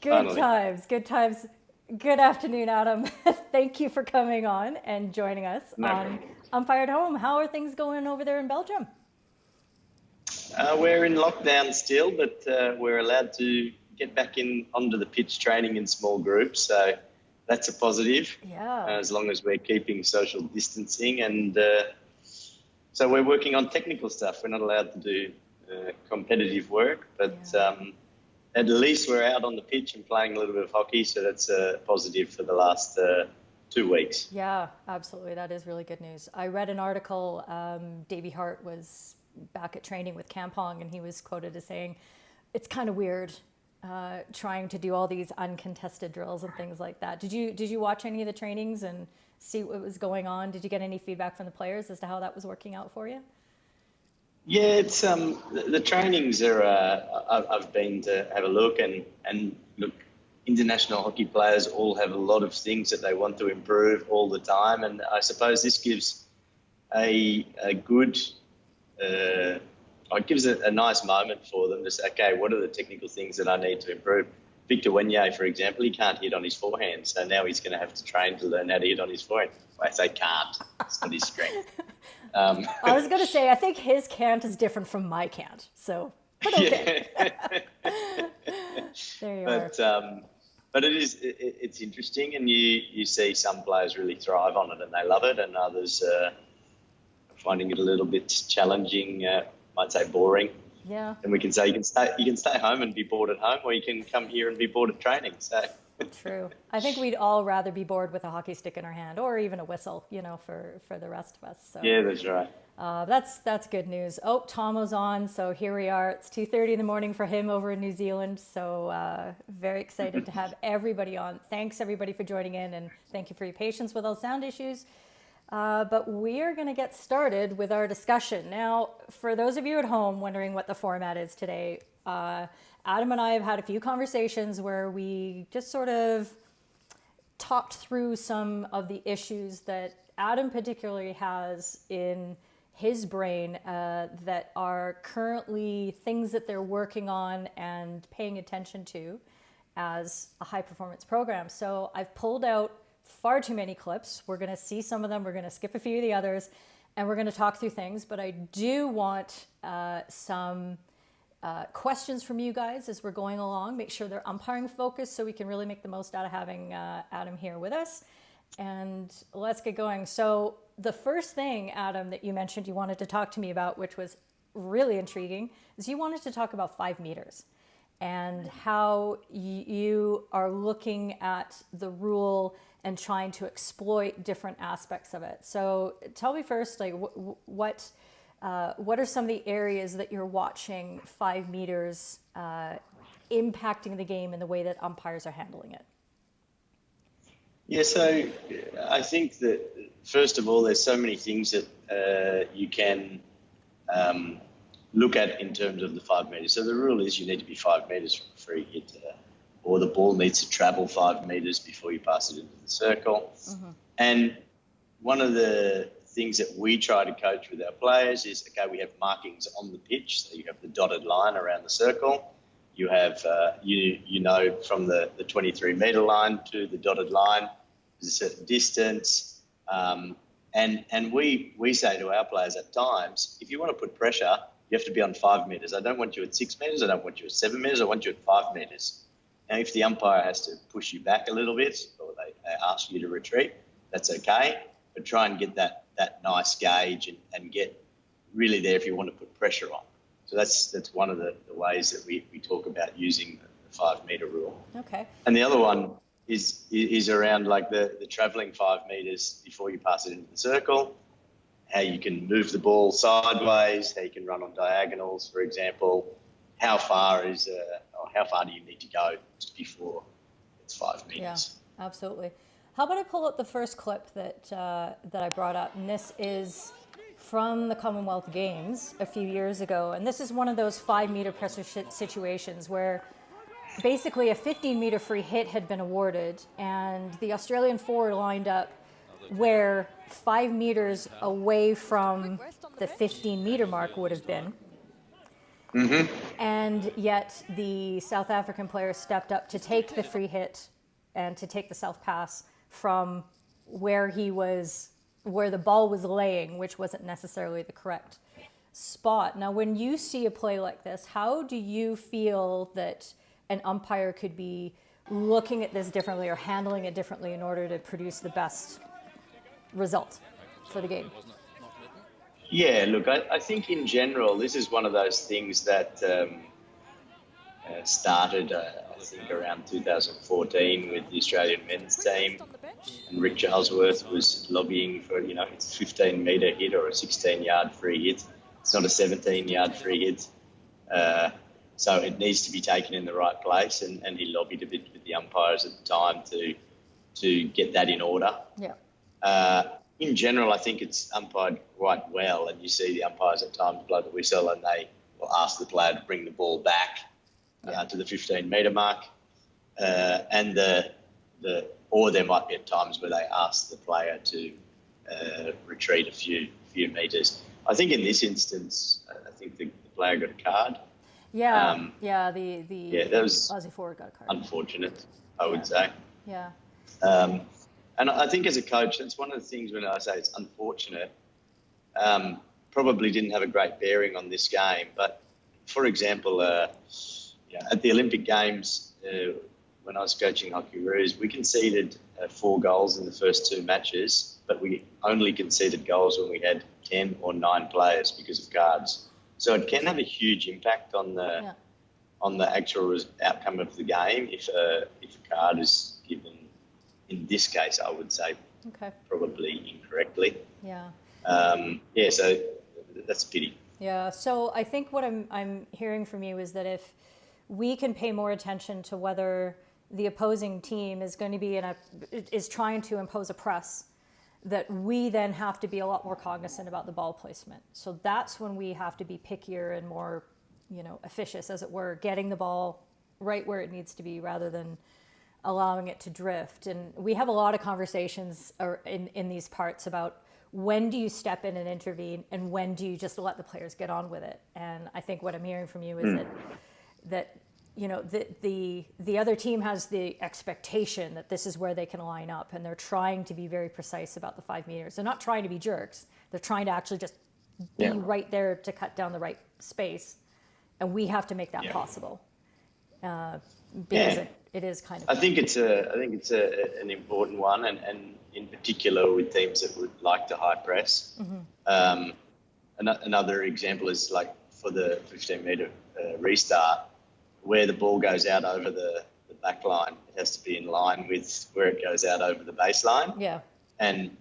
Good Finally. times, good times. Good afternoon, Adam. Thank you for coming on and joining us No on problem. Umpire at Home. How are things going over there in Belgium? We're in lockdown still, but we're allowed to get back in onto the pitch training in small groups. So that's a positive, Yeah, as long as we're keeping social distancing. And so we're working on technical stuff. We're not allowed to do competitive work, but yeah, at least we're out on the pitch and playing a little bit of hockey. So that's a positive for the last 2 weeks. yeah, absolutely. That is really good news. I read an article. Davey Hart was back at training with Kampong, and he was quoted as saying, "It's kind of weird trying to do all these uncontested drills and things like that." Did you watch any of the trainings and see what was going on? Did you get any feedback from the players as to how that was working out for you? Yeah, it's the trainings are. I've been to have a look and look. International hockey players all have a lot of things that they want to improve all the time, and I suppose this gives a good. It gives a nice moment for them to say, okay, what are the technical things that I need to improve? Victor Wenye, for example, he can't hit on his forehand, so now he's going to have to train to learn how to hit on his forehand. I say can't; it's not his strength. Um, I was going to say, I think his can't is different from my can't. So, but okay. yeah. There you are. But it's interesting, and you see some players really thrive on it and they love it, and others are finding it a little bit challenging, might say boring. Yeah, And we can say you can stay home and be bored at home, or you can come here and be bored at training. So true. I think we'd all rather be bored with a hockey stick in our hand or even a whistle, for the rest of us. So yeah, that's right. that's good news. Oh, Tomo's on, so here we are. It's 2:30 in the morning for him over in New Zealand. So very excited to have everybody on. Thanks everybody for joining in, and thank you for your patience with all sound issues. But we're going to get started with our discussion. Now, for those of you at home wondering what the format is today, Adam and I have had a few conversations where we just sort of talked through some of the issues that Adam particularly has in his brain that are currently things that they're working on and paying attention to as a high performance program. So I've pulled out far too many clips. We're going to see some of them. We're going to skip a few of the others, and we're going to talk through things. But I do want some questions from you guys as we're going along. Make sure they're umpiring focused so we can really make the most out of having Adam here with us. And let's get going. So the first thing, Adam, that you mentioned you wanted to talk to me about, which was really intriguing, is you wanted to talk about 5 meters and how you are looking at the rule and trying to exploit different aspects of it. So tell me first, like what are some of the areas that you're watching 5 meters impacting the game in the way that umpires are handling it? Yeah, so I think that first of all, there's so many things that you can look at in terms of the 5 meters. So the rule is you need to be 5 meters from a free hit, or the ball needs to travel 5 meters before you pass it into the circle. Mm-hmm. And one of the things that we try to coach with our players is, okay, we have markings on the pitch. So you have the dotted line around the circle. You have, from the 23 metre line to the dotted line, there's a certain distance. And we say to our players at times, if you want to put pressure, you have to be on 5 metres. I don't want you at 6 metres. I don't want you at 7 metres. I want you at 5 metres. And if the umpire has to push you back a little bit, or they ask you to retreat, that's okay. But try and get that nice gauge and get really there if you want to put pressure on. So that's one of the ways that we talk about using the 5 metre rule. Okay. And the other one is around like the travelling 5 metres before you pass it into the circle, how you can move the ball sideways, how you can run on diagonals, for example. How far do you need to go just before it's 5 metres? Yeah, absolutely. How about I pull up the first clip that I brought up, and this is from the Commonwealth Games a few years ago, and this is one of those 5 meter pressure situations where basically a 15-meter free hit had been awarded, and the Australian forward lined up where 5 meters away from the 15-meter mark would have been. And yet the South African player stepped up to take the free hit and to take the self pass from where the ball was laying, which wasn't necessarily the correct spot. Now, when you see a play like this, how do you feel that an umpire could be looking at this differently or handling it differently in order to produce the best result for the game? Yeah, look, I think in general, this is one of those things that started, I think, around 2014 with the Australian men's team. And Rick Charlesworth was lobbying for, it's a 15-metre hit or a 16-yard free hit. It's not a 17-yard free hit. So it needs to be taken in the right place. And he lobbied a bit with the umpires at the time to get that in order. Yeah. In general, I think it's umpired quite well, and you see the umpires at times blow the whistle and they will ask the player to bring the ball back to the 15-metre mark, or there might be at times where they ask the player to retreat a few metres. I think in this instance, I think the player got a card. Yeah, that was Aussie forward got a card. Unfortunate, I would say. Yeah. And I think as a coach, that's one of the things when I say it's unfortunate, probably didn't have a great bearing on this game. But, for example, at the Olympic Games, when I was coaching Hockey Roos, we conceded 4 goals in the first 2 matches, but we only conceded goals when we had 10 or 9 players because of cards. So it can have a huge impact on the actual outcome of the game if a card is given. In this case, I would say probably incorrectly. Yeah. So that's a pity. Yeah. So I think what I'm hearing from you is that if we can pay more attention to whether the opposing team is going to be is trying to impose a press, that we then have to be a lot more cognizant about the ball placement. So that's when we have to be pickier and more, officious, as it were, getting the ball right where it needs to be rather than allowing it to drift. And we have a lot of conversations in these parts about when do you step in and intervene and when do you just let the players get on with it. And I think what I'm hearing from you is that the other team has the expectation that this is where they can line up, and they're trying to be very precise about the 5 meters. They're not trying to be jerks. They're trying to actually just be right there to cut down the right space, and we have to make that possible because it is kind of. I think it's an important one, and in particular with teams that would like to high press. Mm-hmm. Another example is like for the 15-metre restart, where the ball goes out over the back line. It has to be in line with where it goes out over the baseline. Yeah. And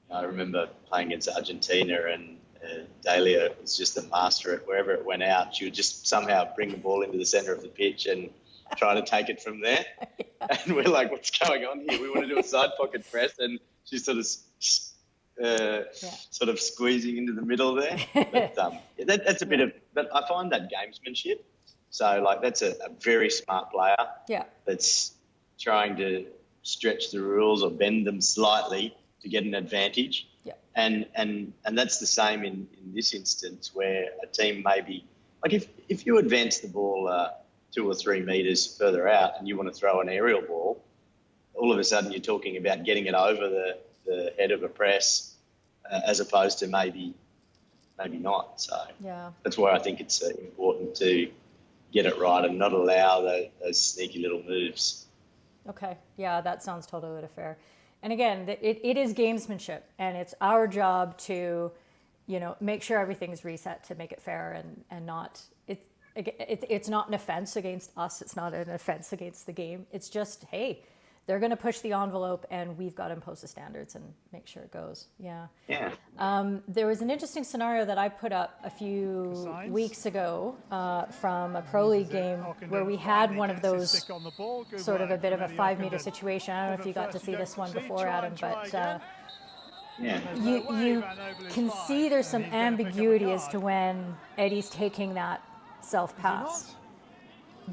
I remember playing against Argentina, and Dahlia was just a master at wherever it went out. She would just somehow bring the ball into the centre of the pitch and try to take it from there. Yeah. And we're like, what's going on here? We want to do a side pocket press, and she's sort of squeezing into the middle there. But that's a bit of. But I find that gamesmanship. So that's a very smart player. Yeah. That's trying to stretch the rules or bend them slightly to get an advantage. Yeah. And that's the same in this instance, where a team may be like if you advance the ball 2 or 3 metres further out and you want to throw an aerial ball, all of a sudden you're talking about getting it over the head of a press as opposed to maybe not. So that's why I think it's important to get it right and not allow those sneaky little moves. Okay. Yeah, that sounds totally fair. And again, it is gamesmanship, and it's our job to, make sure everything's reset to make it fair and not. It's not an offense against us. It's not an offense against the game. It's just, hey, they're going to push the envelope, and we've got to impose the standards and make sure it goes. Yeah. Yeah. There was an interesting scenario that I put up a few weeks ago from a pro league game where we had one of those sort of a bit of a 5-meter situation. I don't know if you got to see this one before, Adam, but you can see there's some ambiguity as to when Eddie's taking that self-pass.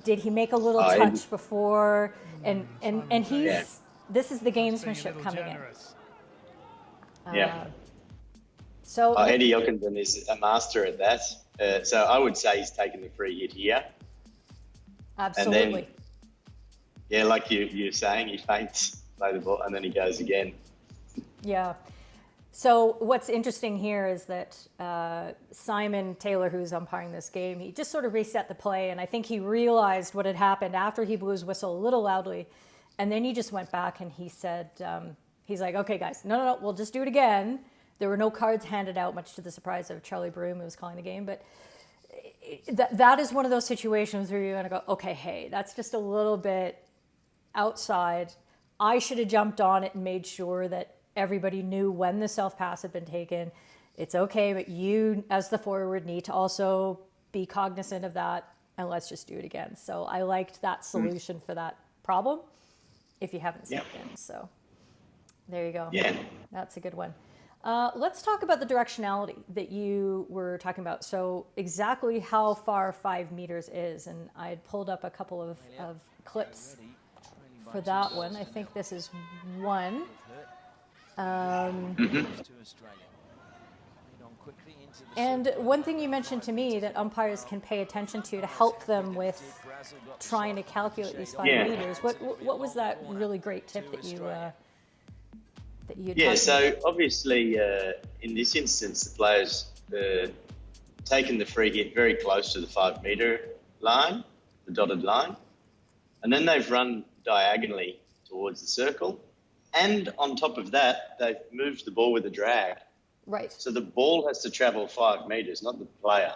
Did he make a little touch before? And this is the gamesmanship coming in. So Eddie Ockenden is a master at that. So I would say he's taken the free hit here. Absolutely. And then, yeah, like you're saying, he feints, play the ball, and then he goes again. Yeah. So what's interesting here is that Simon Taylor, who's umpiring this game, he just sort of reset the play, and I think he realized what had happened after he blew his whistle a little loudly, and then he just went back and he said, he's like, okay, guys, no, we'll just do it again. There were no cards handed out, much to the surprise of Charlie Broom, who was calling the game, but that is one of those situations where you're going to go, okay, hey, that's just a little bit outside. I should have jumped on it and made sure that everybody knew when the self-pass had been taken. It's okay, but you, as the forward, need to also be cognizant of that, and let's just do it again. So I liked that solution for that problem, if you haven't stepped in. So there you go. Yeah. That's a good one. Let's talk about the directionality that you were talking about. So exactly how far 5 meters is, and I had pulled up a couple of clips for that one. I think this is one. And one thing you mentioned to me that umpires can pay attention to help them with trying to calculate these 5 meters. What was that really great tip that you so obviously in this instance the player's taken the free hit very close to the 5 meter line, the dotted line, and then they've run diagonally towards the circle. And on top of that, they've moved the ball with a drag. Right. So the ball has to travel 5 meters, not the player.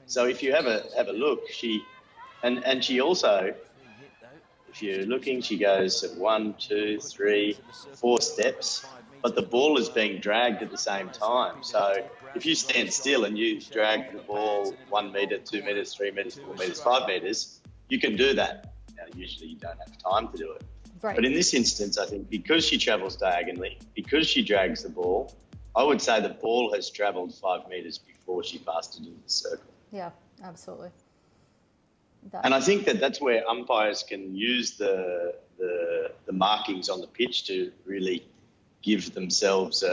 So if you have a look, she also, if you're looking, she goes 1, 2, 3, 4 steps, but the ball is being dragged at the same time. So if you stand still and you drag the ball 1 meter, 2 meters, 3 meters, 4 meters, 5 meters, you can do that. Now, usually you don't have time to do it. Right. But in this instance, I think because she travels diagonally, because she drags the ball, I would say the ball has travelled 5 meters before she passed it into the circle. Yeah, absolutely. And I think that's where umpires can use the markings on the pitch to really give themselves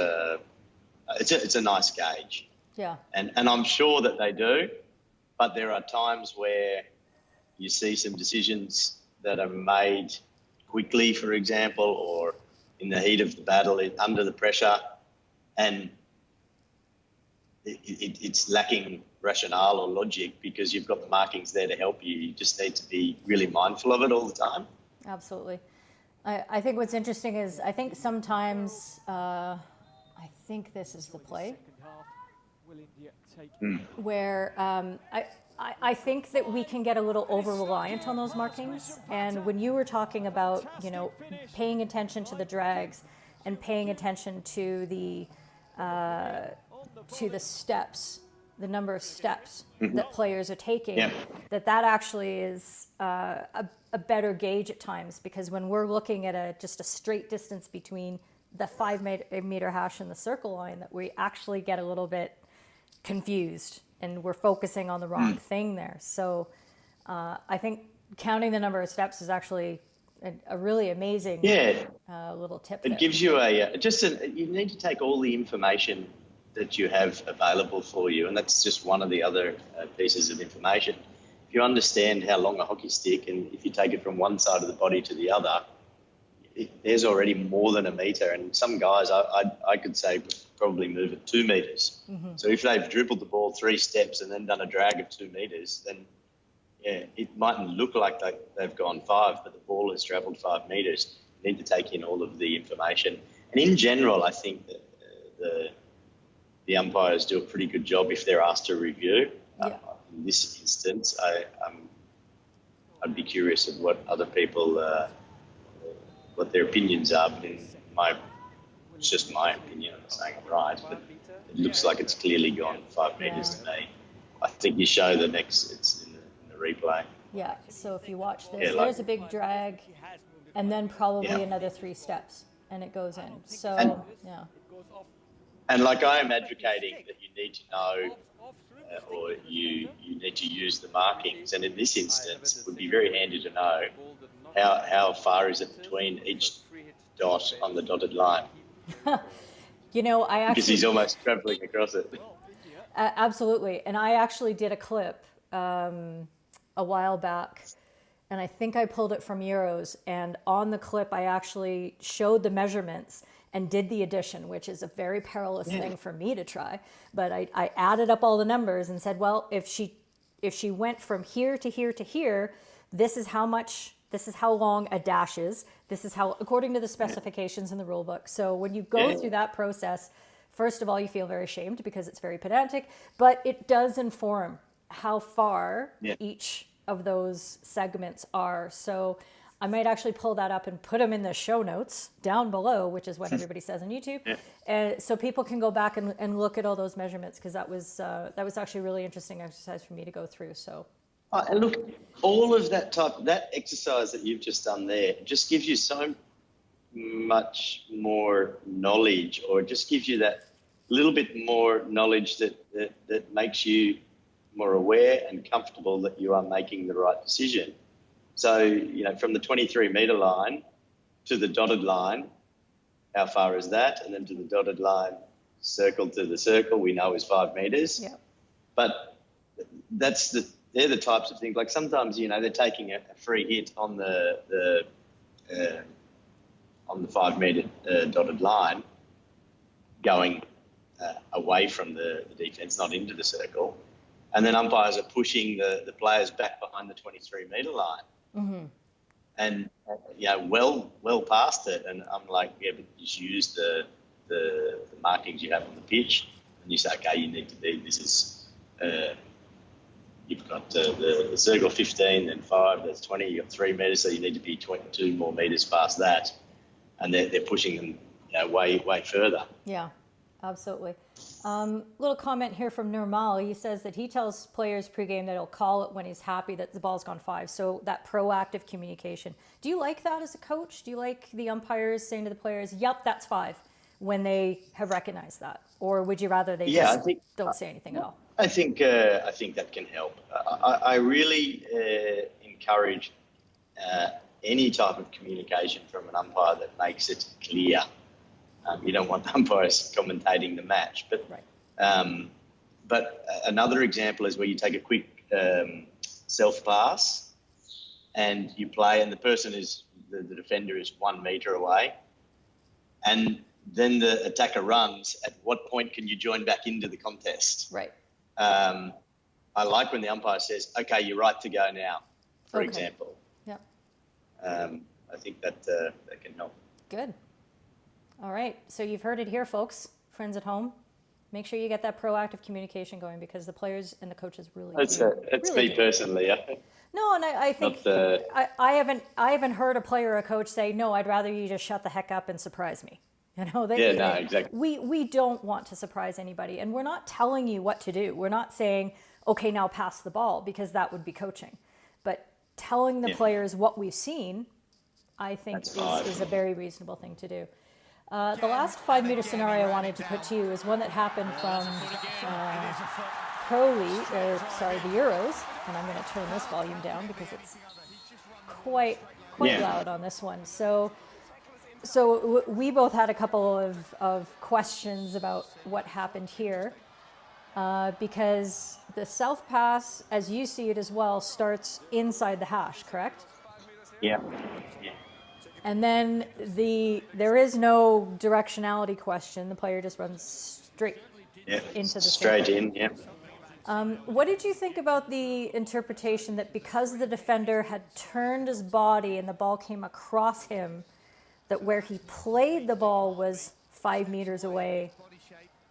it's a nice gauge. Yeah. And I'm sure that they do, but there are times where you see some decisions that are made quickly, for example, or in the heat of the battle, under the pressure, and it's lacking rationale or logic because you've got the markings there to help you. You just need to be really mindful of it all the time. Absolutely. I think what's interesting is I think sometimes, I think this is the play, where I think that we can get a little over-reliant on those markings. And when you were talking about, paying attention to the drags and paying attention to the steps, the number of steps that players are taking, that actually is a better gauge at times, because when we're looking at just a straight distance between the 5 meter hash and the circle line, that we actually get a little bit confused and we're focusing on the wrong thing there. So I think counting the number of steps is actually a really amazing little tip. It gives you you need to take all the information that you have available for you, and that's just one of the other pieces of information. If you understand how long a hockey stick, and if you take it from one side of the body to the other, there's already more than a meter, and some guys I could say probably move it 2 meters. So if they've dribbled the ball 3 steps and then done a drag of 2 meters, then it mightn't look like they've gone 5, but the ball has travelled 5 meters. You need to take in all of the information, and in general, I think that the umpires do a pretty good job if they're asked to review. In this instance, I'd be curious of what other people, what their opinions are. But it's just my opinion. I'm not saying I'm right, but it looks like it's clearly gone 5 meters to me. I think you show it's in the replay. Yeah. So if you watch this, there's a big drag, and then probably another 3 steps, and it goes in. So And like I am advocating that you need to know or you need to use the markings. And in this instance, it would be very handy to know how far is it between each dot on the dotted line. I actually... Because he's almost travelling across it. Absolutely. And I actually did a clip a while back, and I think I pulled it from Euros. And on the clip, I actually showed the measurements and did the addition, which is a very perilous thing for me to try. But I added up all the numbers and said, well, if she went from here to here to here, this is how long a dash is. This is how, according to the specifications in the rule book. So when you go through that process, first of all, you feel very ashamed because it's very pedantic, but it does inform how far each of those segments are. So I might actually pull that up and put them in the show notes down below, which is what everybody says on YouTube. And so people can go back and look at all those measurements, because that was actually a really interesting exercise for me to go through. So. And look, all of that exercise that you've just done there just gives you so much more knowledge, or just gives you that little bit more knowledge that makes you more aware and comfortable that you are making the right decision. So, from the 23-metre line to the dotted line, how far is that? And then to the dotted line, circle to the circle, we know is 5 metres. Yeah. But they're the types of things, like sometimes, they're taking a free hit on the 5-metre dotted line, going away from the defence, not into the circle. And then umpires are pushing the players back behind the 23-metre line. Mm-hmm. And, well past it. And I'm like, but just use the markings you have on the pitch. And you say, okay, you need to be, this is, you've got the circle 15, then 5, that's 20, you've got 3 metres, so you need to be 22 more metres past that. And they're pushing them way further. Yeah, absolutely. Little comment here from Nirmal. He says that he tells players pregame that he'll call it when he's happy that the ball's gone 5. So that proactive communication. Do you like that as a coach? Do you like the umpires saying to the players, yep, that's 5, when they have recognized that? Or would you rather they don't say anything at all? I think that can help. I really encourage any type of communication from an umpire that makes it clear. You don't want the umpires commentating the match, but another example is where you take a quick self pass and you play, and the person the defender is 1 metre away, and then the attacker runs. At what point can you join back into the contest? Right. I like when the umpire says, "Okay, you're right to go now," for example. Yep. I think that can help. Good. All right. So you've heard it here, folks, friends at home. Make sure you get that proactive communication going, because the players and the coaches really. It's me personally. Yeah. No, and I think I haven't heard a player or a coach say, "No, I'd rather you just shut the heck up and surprise me." Exactly. We don't want to surprise anybody, and we're not telling you what to do. We're not saying, okay, now pass the ball, because that would be coaching. But telling the players what we've seen, I think is a very reasonable thing to do. The last 5-metre scenario I wanted to put to you is one that happened from the Euros, and I'm going to turn this volume down because it's quite loud on this one. So we both had a couple of questions about what happened here, because the self pass, as you see it as well, starts inside the hash, correct? Yeah. And then there is no directionality question. The player just runs straight into the straight circle. In. Yeah. What did you think about the interpretation that because the defender had turned his body and the ball came across him, that where he played the ball was 5 meters away?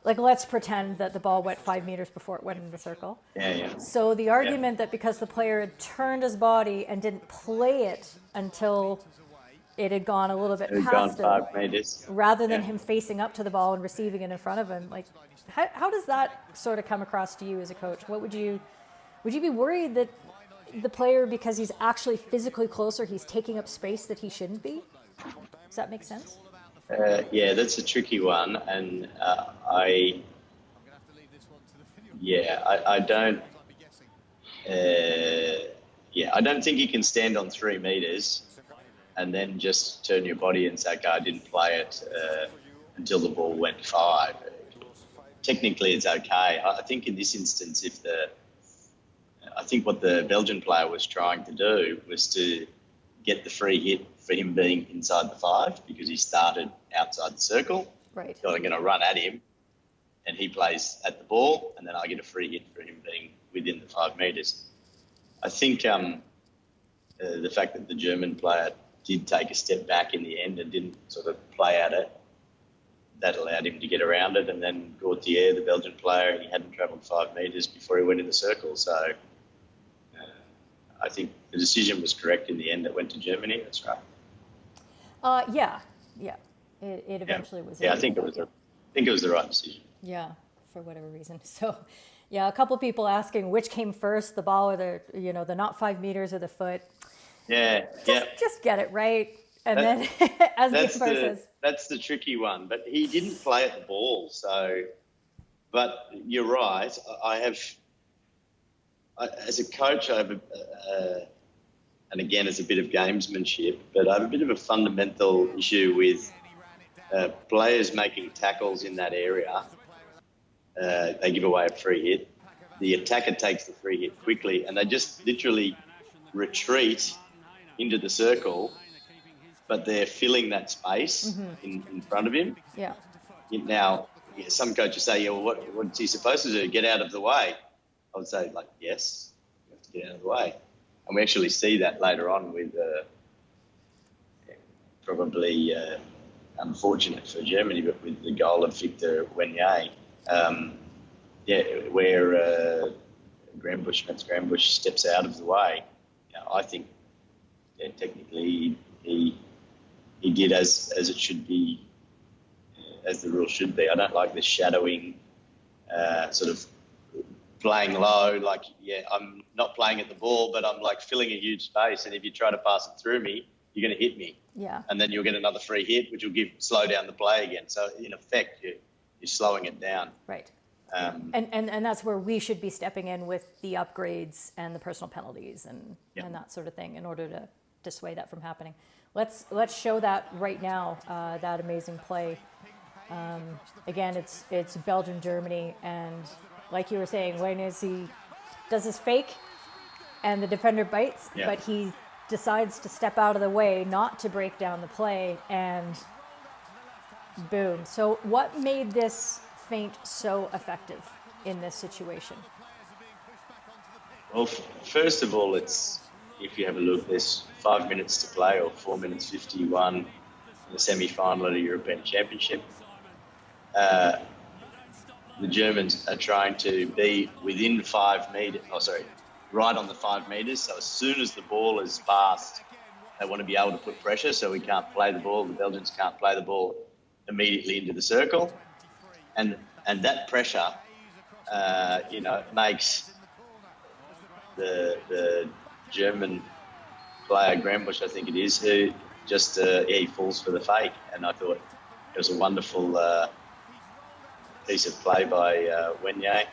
Like, let's pretend that the ball went 5 meters before it went into the circle. Yeah. So the argument that because the player had turned his body and didn't play it until it had gone a little bit past him, 5 meters, rather than him facing up to the ball and receiving it in front of him. Like, how does that sort of come across to you as a coach? Would you be worried that the player, because he's actually physically closer, he's taking up space that he shouldn't be? Does that make sense? That's a tricky one, and I don't. I don't think you can stand on 3 meters and then just turn your body and say, "Okay, I didn't play it until the ball went 5." technically it's okay. I think in this instance, I think what the Belgian player was trying to do was to get the free hit for him being inside the 5 because he started outside the circle. Right. So I'm going to run at him and he plays at the ball and then I get a free hit for him being within the 5 metres. I think the fact that the German player did take a step back in the end and didn't sort of play at it, that allowed him to get around it. And then Gauthier, the Belgian player, he hadn't travelled 5 metres before he went in the circle. So I think the decision was correct in the end. It went to Germany. That's right. Yeah. It eventually was. Yeah, I think it was the right decision. Yeah, for whatever reason. So, yeah, a couple people asking which came first, the ball or the not 5 meters or the foot. Yeah, just get it right, and then as the umpire says, that's the tricky one. But he didn't play at the ball, so. But you're right. As a coach, I have and again, it's a bit of gamesmanship, but I have a bit of a fundamental issue with players making tackles in that area. They give away a free hit. The attacker takes the free hit quickly, and they just literally retreat into the circle, but they're filling that space in front of him. Yeah. Now, some coaches say, well, what's he supposed to do? Get out of the way. I would say, yes, you have to get out of the way. And we actually see that later on with probably unfortunate for Germany, but with the goal of Victor Wenier, where Mats Grambusch steps out of the way. I think technically he did as it should be, as the rule should be. I don't like this shadowing sort of playing low, I'm not playing at the ball, but I'm filling a huge space, and if you try to pass it through me, you're going to hit me. Yeah. And then you'll get another free hit, which will slow down the play again. So in effect, you're slowing it down. Right. And that's where we should be stepping in with the upgrades and the personal penalties and that sort of thing in order to dissuade that from happening. Let's show that right now, that amazing play. Again, it's Belgium, Germany, and like you were saying, when he does his fake and the defender bites, but he decides to step out of the way, not to break down the play, and boom. So what made this feint so effective in this situation? Well, first of all, if you have a look, there's 5 minutes to play, or 4 minutes 51 in the semi-final at a European Championship. The Germans are trying to be within 5 metres, right on the 5 metres. So as soon as the ball is passed, they want to be able to put pressure, so we can't play the ball. The Belgians can't play the ball immediately into the circle. And that pressure, makes the German player, Grambusch, I think it is, who just, he falls for the fake. And I thought it was a wonderful piece of play by Wenier.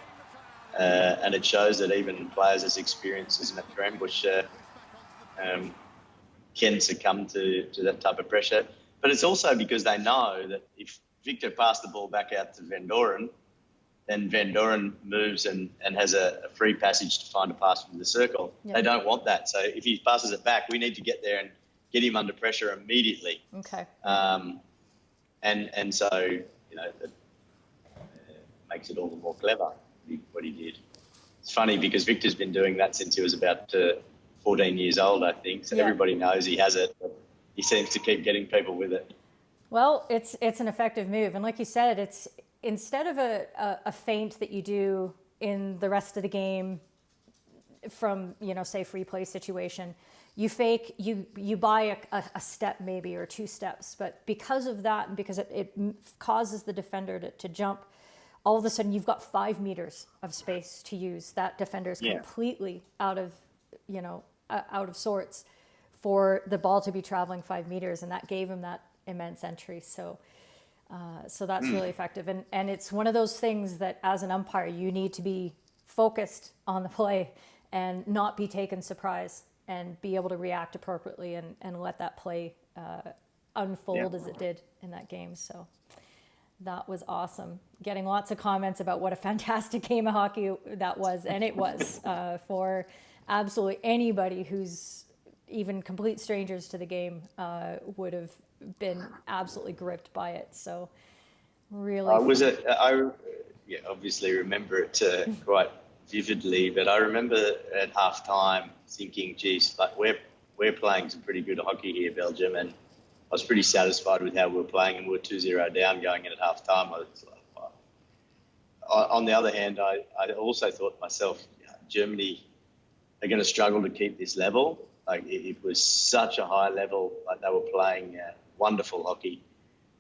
And it shows that even players as experienced as Mats Grambusch can succumb to that type of pressure. But it's also because they know that if Victor passed the ball back out to Van Doren, then Van Doren moves and has a free passage to find a pass from the circle. Yep. They don't want that. So if he passes it back, we need to get there and get him under pressure immediately. Okay. And so, it makes it all the more clever what he did. It's funny because Victor's been doing that since he was about 14 years old, I think. So everybody knows he has it, but he seems to keep getting people with it. Well, it's an effective move. And like you said, it's instead of a feint that you do in the rest of the game from, say, free play situation, you fake, you buy a step maybe or 2 steps. But because of that, and because it causes the defender to jump, all of a sudden you've got 5 meters of space to use. That defender is completely out of sorts for the ball to be traveling 5 meters, and that gave him that immense entry. So that's really effective. And it's one of those things that as an umpire, you need to be focused on the play and not be taken surprise and be able to react appropriately and let that play unfold as it did in that game. So That was awesome. Getting lots of comments about what a fantastic game of hockey that was. And it was for absolutely anybody who's even complete strangers to the game would have been absolutely gripped by it. So really. I obviously remember it quite vividly, but I remember at halftime thinking, geez, but we're playing some pretty good hockey here, Belgium, and I was pretty satisfied with how we were playing, and we were 2-0 down going in at half time. On the other hand, I also thought to myself, Germany are going to struggle to keep this level. Like it was such a high level. Like they were playing wonderful hockey,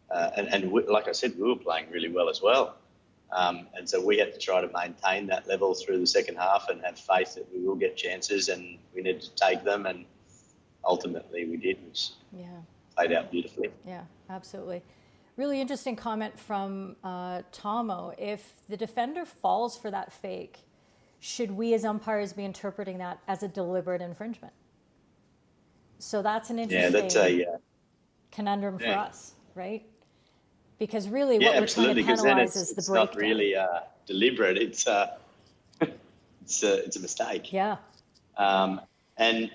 and like I said, we were playing really well as well. And so we had to try to maintain that level through the second half and have faith that we will get chances, and we needed to take them, and ultimately we did, which played out beautifully. Yeah, absolutely. Really interesting comment from Tomo. If the defender falls for that fake, should we as umpires be interpreting that as a deliberate infringement? So that's an interesting conundrum for us, right? Because really what we're trying to penalize is the breakdown. It's not really deliberate. It's a mistake. Yeah. And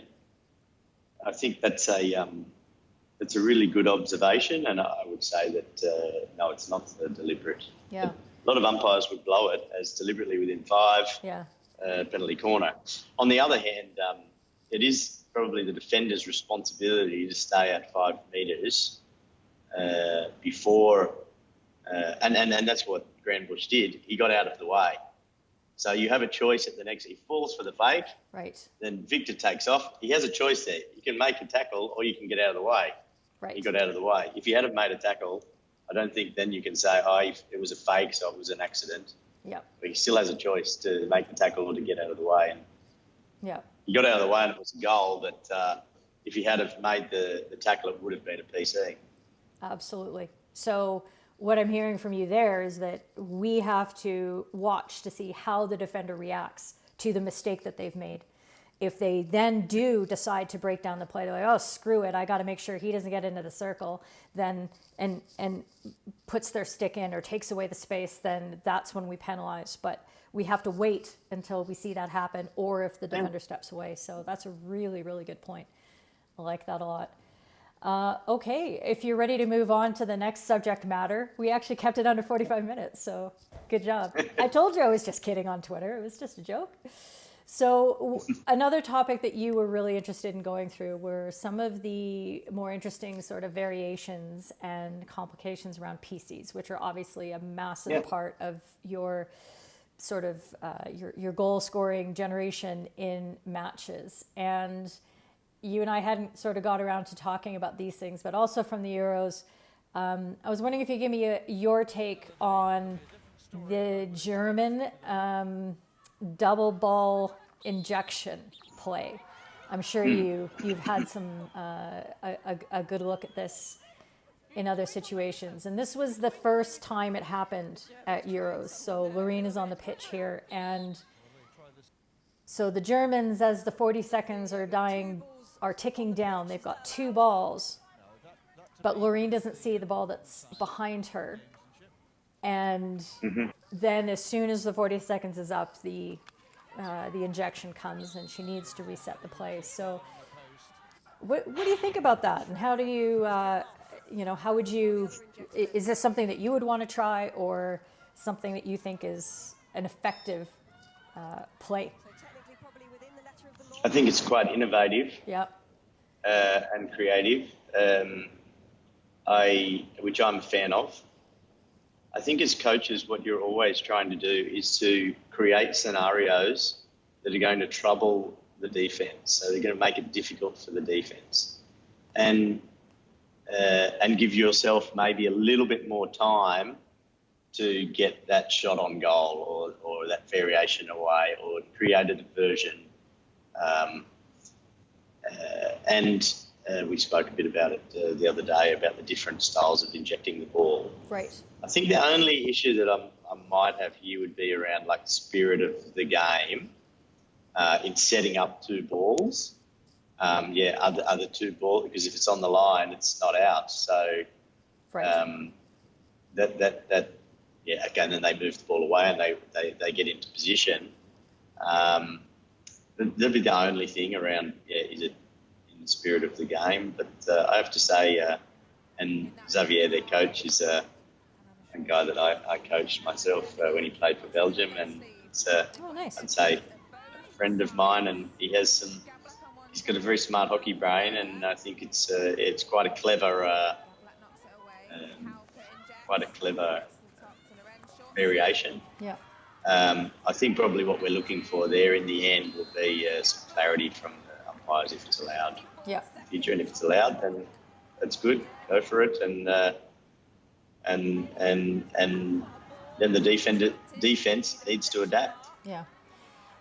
I think that's a really good observation, and I would say that no, it's not deliberate. Yeah. A lot of umpires would blow it as deliberately within 5, penalty corner. On the other hand, it is probably the defender's responsibility to stay at 5 metres before, and that's what Grandbush did. He got out of the way. So you have a choice at the next. He falls for the fake. Right. Then Victor takes off. He has a choice there. You can make a tackle or you can get out of the way. Right. He got out of the way. If he hadn't made a tackle, I don't think then you can say, it was a fake, so it was an accident. Yeah. But he still has a choice to make the tackle or to get out of the way. And he got out of the way and it was a goal, but if he had have made the tackle, it would have been a PC. Absolutely. So what I'm hearing from you there is that we have to watch to see how the defender reacts to the mistake that they've made. If they then do decide to break down the play, they're like, oh, screw it, I got to make sure he doesn't get into the circle, then and puts their stick in or takes away the space, then that's when we penalize. But we have to wait until we see that happen, or if the defender steps away. So that's a really, really good point. I like that a lot. Okay, if you're ready to move on to the next subject matter, we actually kept it under 45 minutes, so good job. I told you I was just kidding on Twitter. It was just a joke. So another topic that you were really interested in going through were some of the more interesting sort of variations and complications around PCs, which are obviously a massive part of your sort of your goal scoring generation in matches. And you and I hadn't sort of got around to talking about these things, but also from the Euros, I was wondering if you give me your take on the German double ball injection play. I'm sure you've had some a good look at this in other situations, and this was the first time it happened at Euros. So Loreen is on the pitch here, and so the Germans, as the 40 seconds are ticking down, they've got 2 balls, but Loreen doesn't see the ball that's behind her. And then as soon as the 40 seconds is up, the injection comes and she needs to reset the play. So what do you think about that? And how do you, how would you, is this something that you would want to try, or something that you think is an effective play? I think it's quite innovative and creative, which I'm a fan of. I think as coaches, what you're always trying to do is to create scenarios that are going to trouble the defense. So they're going to make it difficult for the defense, and give yourself maybe a little bit more time to get that shot on goal or that variation away or create a diversion. We spoke a bit about it the other day about the different styles of injecting the ball. Right. I think the only issue that I might have here would be around like the spirit of the game in setting up 2 balls. Other 2 balls, because if it's on the line, it's not out. So yeah, again, then they move the ball away and they get into position. That'll be the only thing around, is it in the spirit of the game? But I have to say, and Xavier, their coach, is a guy that I coached myself when he played for Belgium, and it's nice. I'd say a friend of mine, and he's got a very smart hockey brain, and I think it's quite a clever variation. Yeah. I think probably what we're looking for there in the end will be some clarity from the umpires if it's allowed. Yeah. In the future, and if it's allowed, then that's good. Go for it, and then the defense needs to adapt. Yeah.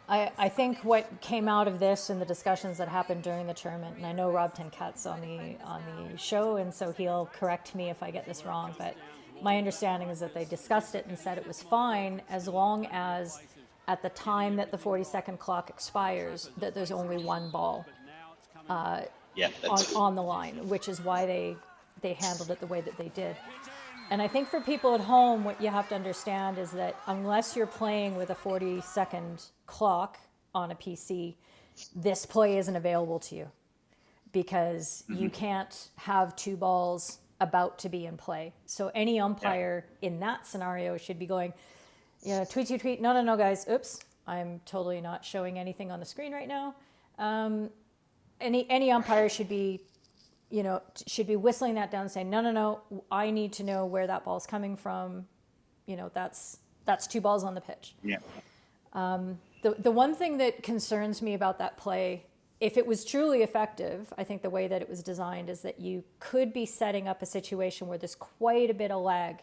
I think what came out of this and the discussions that happened during the tournament, and I know Rob Tenkat's on the show, and so he'll correct me if I get this wrong, but my understanding is that they discussed it and said it was fine as long as at the time that the 40-second clock expires that there's only one ball on the line, which is why they handled it the way that they did. And I think for people at home, what you have to understand is that unless you're playing with a 40-second clock on a PC, this play isn't available to you because you can't have two balls about to be in play. So any umpire in that scenario should be going, tweet. No, guys. Oops. I'm totally not showing anything on the screen right now. Any umpire should be whistling that down and saying, no, I need to know where that ball's coming from. That's two balls on the pitch. Yeah. The one thing that concerns me about that play, if it was truly effective, I think the way that it was designed is that you could be setting up a situation where there's quite a bit of lag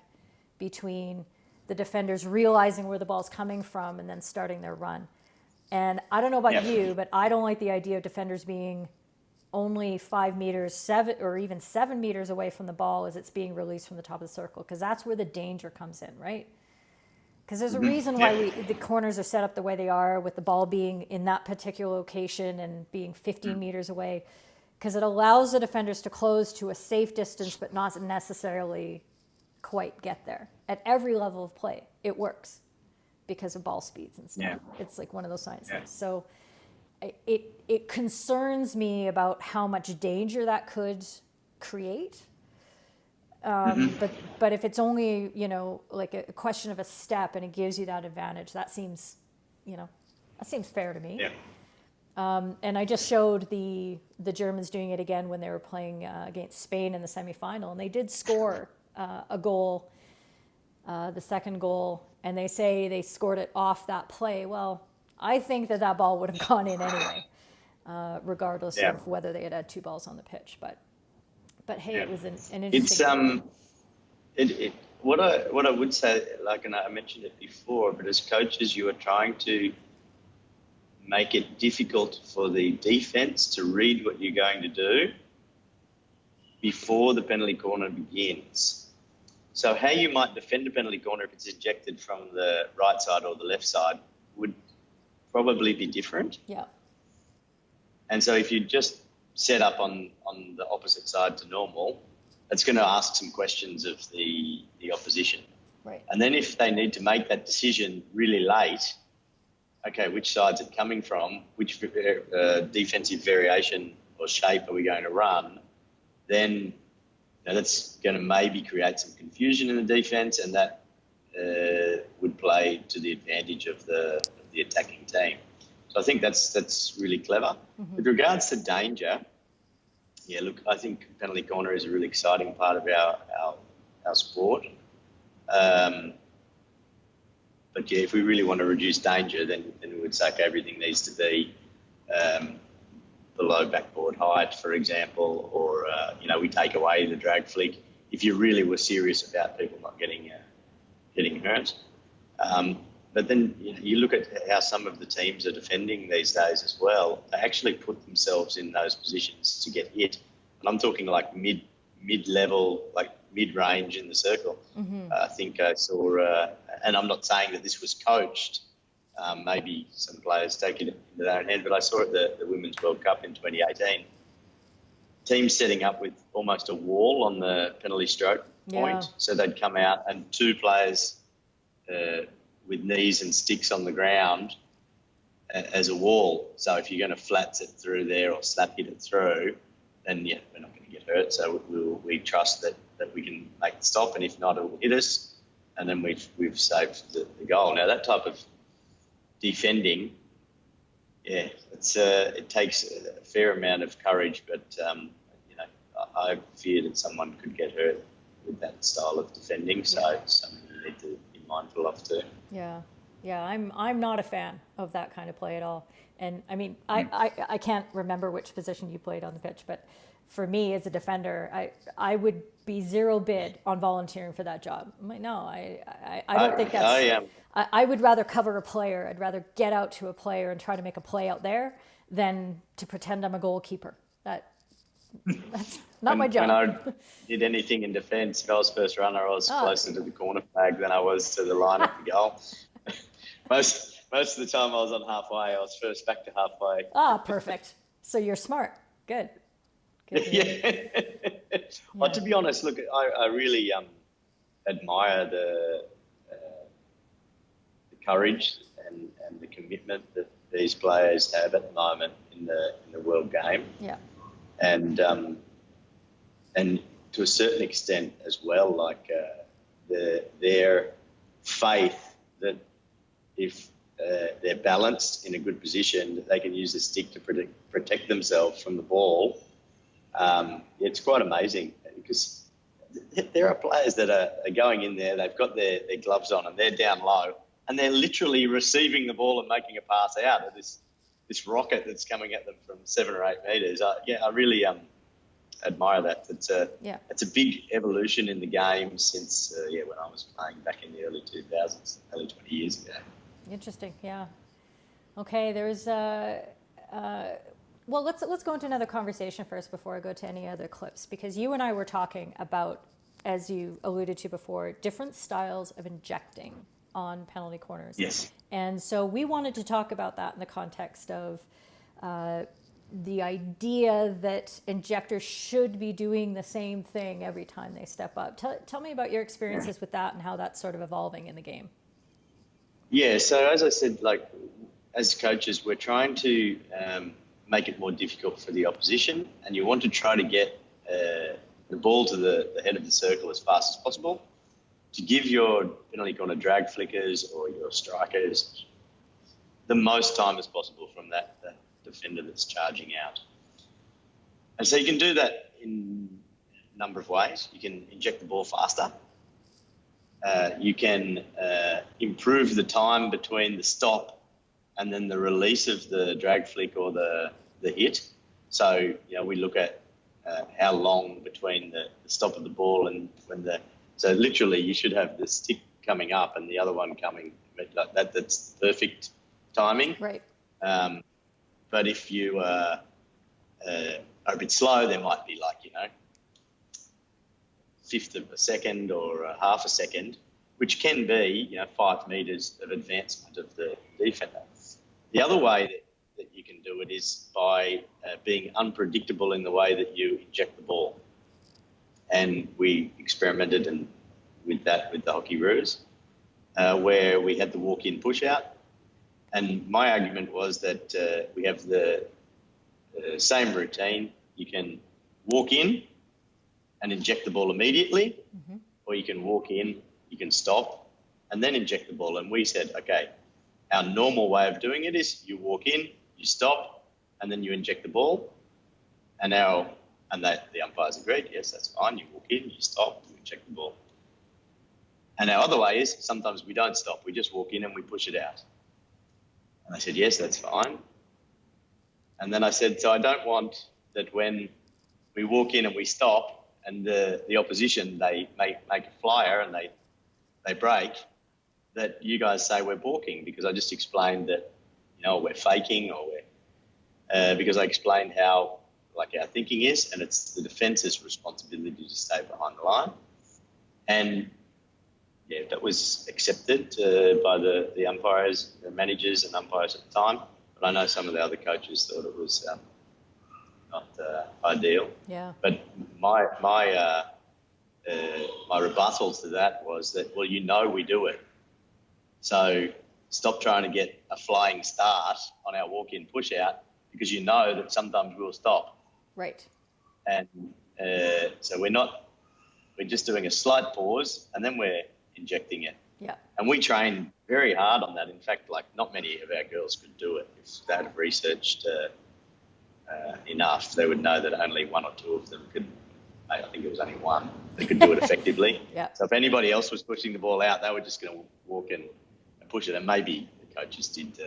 between the defenders realizing where the ball's coming from and then starting their run. And I don't know about you, but I don't like the idea of defenders being only 5 meters, 7 or even 7 meters away from the ball as it's being released from the top of the circle, because that's where the danger comes in, right? Because there's a reason why the corners are set up the way they are, with the ball being in that particular location and being 15 meters away, because it allows the defenders to close to a safe distance but not necessarily quite get there. At every level of play, it works because of ball speeds and stuff. Yeah. It's like one of those science things. So it concerns me about how much danger that could create. But if it's only, like a question of a step and it gives you that advantage, that seems fair to me. Yeah. And I just showed the Germans doing it again when they were playing against Spain in the semifinal, and they did score a goal, the second goal, and they say they scored it off that play. Well, I think that ball would have gone in anyway, regardless of whether they had two balls on the pitch. But hey, it was an interesting. What I would say, and I mentioned it before, but as coaches, you are trying to make it difficult for the defense to read what you're going to do before the penalty corner begins. So how you might defend a penalty corner if it's ejected from the right side or the left side would probably be different. Yeah. And so if you just set up on the opposite side to normal, it's going to ask some questions of the opposition. Right. And then if they need to make that decision really late, okay, which side's it coming from, which defensive variation or shape are we going to run, then that's going to maybe create some confusion in the defense, and that would play to the advantage of the attacking team. So I think that's really clever. Mm-hmm. With regards to danger, I think penalty corner is a really exciting part of our sport. But if we really want to reduce danger, then we would say everything needs to be below backboard height, for example, or we take away the drag flick if you really were serious about people not getting hurt. But then you look at how some of the teams are defending these days as well. They actually put themselves in those positions to get hit. And I'm talking like mid-level, like mid-range in the circle. Mm-hmm. I think I saw, and I'm not saying that this was coached. Maybe some players take it into their own hand, but I saw it at the Women's World Cup in 2018. teams setting up with almost a wall on the penalty stroke point. Yeah. So they'd come out and two players with knees and sticks on the ground as a wall. So if you're going to flats it through there or slap hit it through, then yeah, we're not going to get hurt. So we trust that we can make the stop, and if not, it will hit us, and then we've saved the goal. Now that type of defending, yeah, it takes a fair amount of courage, but I fear that someone could get hurt with that style of defending. So it's something you need to be mindful of too. Yeah, I'm not a fan of that kind of play at all. And I mean, I can't remember which position you played on the pitch, but for me as a defender, I would be zero bid on volunteering for that job. I'm like, no, I don't think that's. I would rather cover a player. I'd rather get out to a player and try to make a play out there than to pretend I'm a goalkeeper. That's not my job. When I did anything in defence, if I was first runner, I was closer to the corner flag than I was to the line of the goal. Most of the time I was on halfway. I was first back to halfway. Perfect. So you're smart. Good. Yeah. Well, to be honest, look, I really admire the courage and the commitment that these players have at the moment in the world game. Yeah. And to a certain extent as well, like their faith that if they're balanced in a good position, that they can use the stick to protect themselves from the ball. It's quite amazing because there are players that are going in there, they've got their gloves on and they're down low and they're literally receiving the ball and making a pass out of this rocket that's coming at them from 7 or 8 metres. I really admire that. It's a big evolution in the game since when I was playing back in the early 2000s, early 20 years ago. Interesting, yeah. Okay, there's well, let's go into another conversation first before I go to any other clips, because you and I were talking about, as you alluded to before, different styles of injecting on penalty corners. Yes. And so we wanted to talk about that in the context of the idea that injectors should be doing the same thing every time they step up. Tell me about your experiences with that and how that's sort of evolving in the game. Yeah, so as I said, like as coaches, we're trying to make it more difficult for the opposition, and you want to try to get the ball to the head of the circle as fast as possible to give your penalty corner drag flickers or your strikers the most time as possible from that defender that's charging out. And so you can do that in a number of ways. You can inject the ball faster. You can improve the time between the stop and then the release of the drag flick or the hit. So, we look at how long between the stop of the ball and so literally you should have the stick coming up and the other one coming like that. That's perfect timing. Right. But if you are a bit slow, there might be like, fifth of a second or half a second, which can be, 5 metres of advancement of the defender. The other way that you can do it is by being unpredictable in the way that you inject the ball. And we experimented with that with the hockey roos, where we had the walk-in push-out. And my argument was that we have the same routine. You can walk in and inject the ball immediately, or you can walk in, you can stop, and then inject the ball. And we said, okay, our normal way of doing it is you walk in, you stop, and then you inject the ball. And the umpires agreed, yes, that's fine. You walk in, you stop, you inject the ball. And our other way is sometimes we don't stop. We just walk in and we push it out. And I said, yes, that's fine. And then I said, so I don't want that when we walk in and we stop and the opposition, they make a flyer and they break, that you guys say we're balking, because I just explained that, we're faking or because I explained how our thinking is, and it's the defence's responsibility to stay behind the line. And that was accepted by the umpires, the managers and umpires at the time. But I know some of the other coaches thought it was not ideal. Yeah. But my rebuttals to that was that, well, we do it. So stop trying to get a flying start on our walk-in push-out because you know that sometimes we'll stop. Right. And so we're just doing a slight pause and then we're injecting it. Yeah. And we train very hard on that. In fact, like not many of our girls could do it. If they had researched enough, they would know that only one or two of them could. I think it was only one that could do it effectively. Yeah. So if anybody else was pushing the ball out, they were just going to walk in and push it. And maybe the coaches did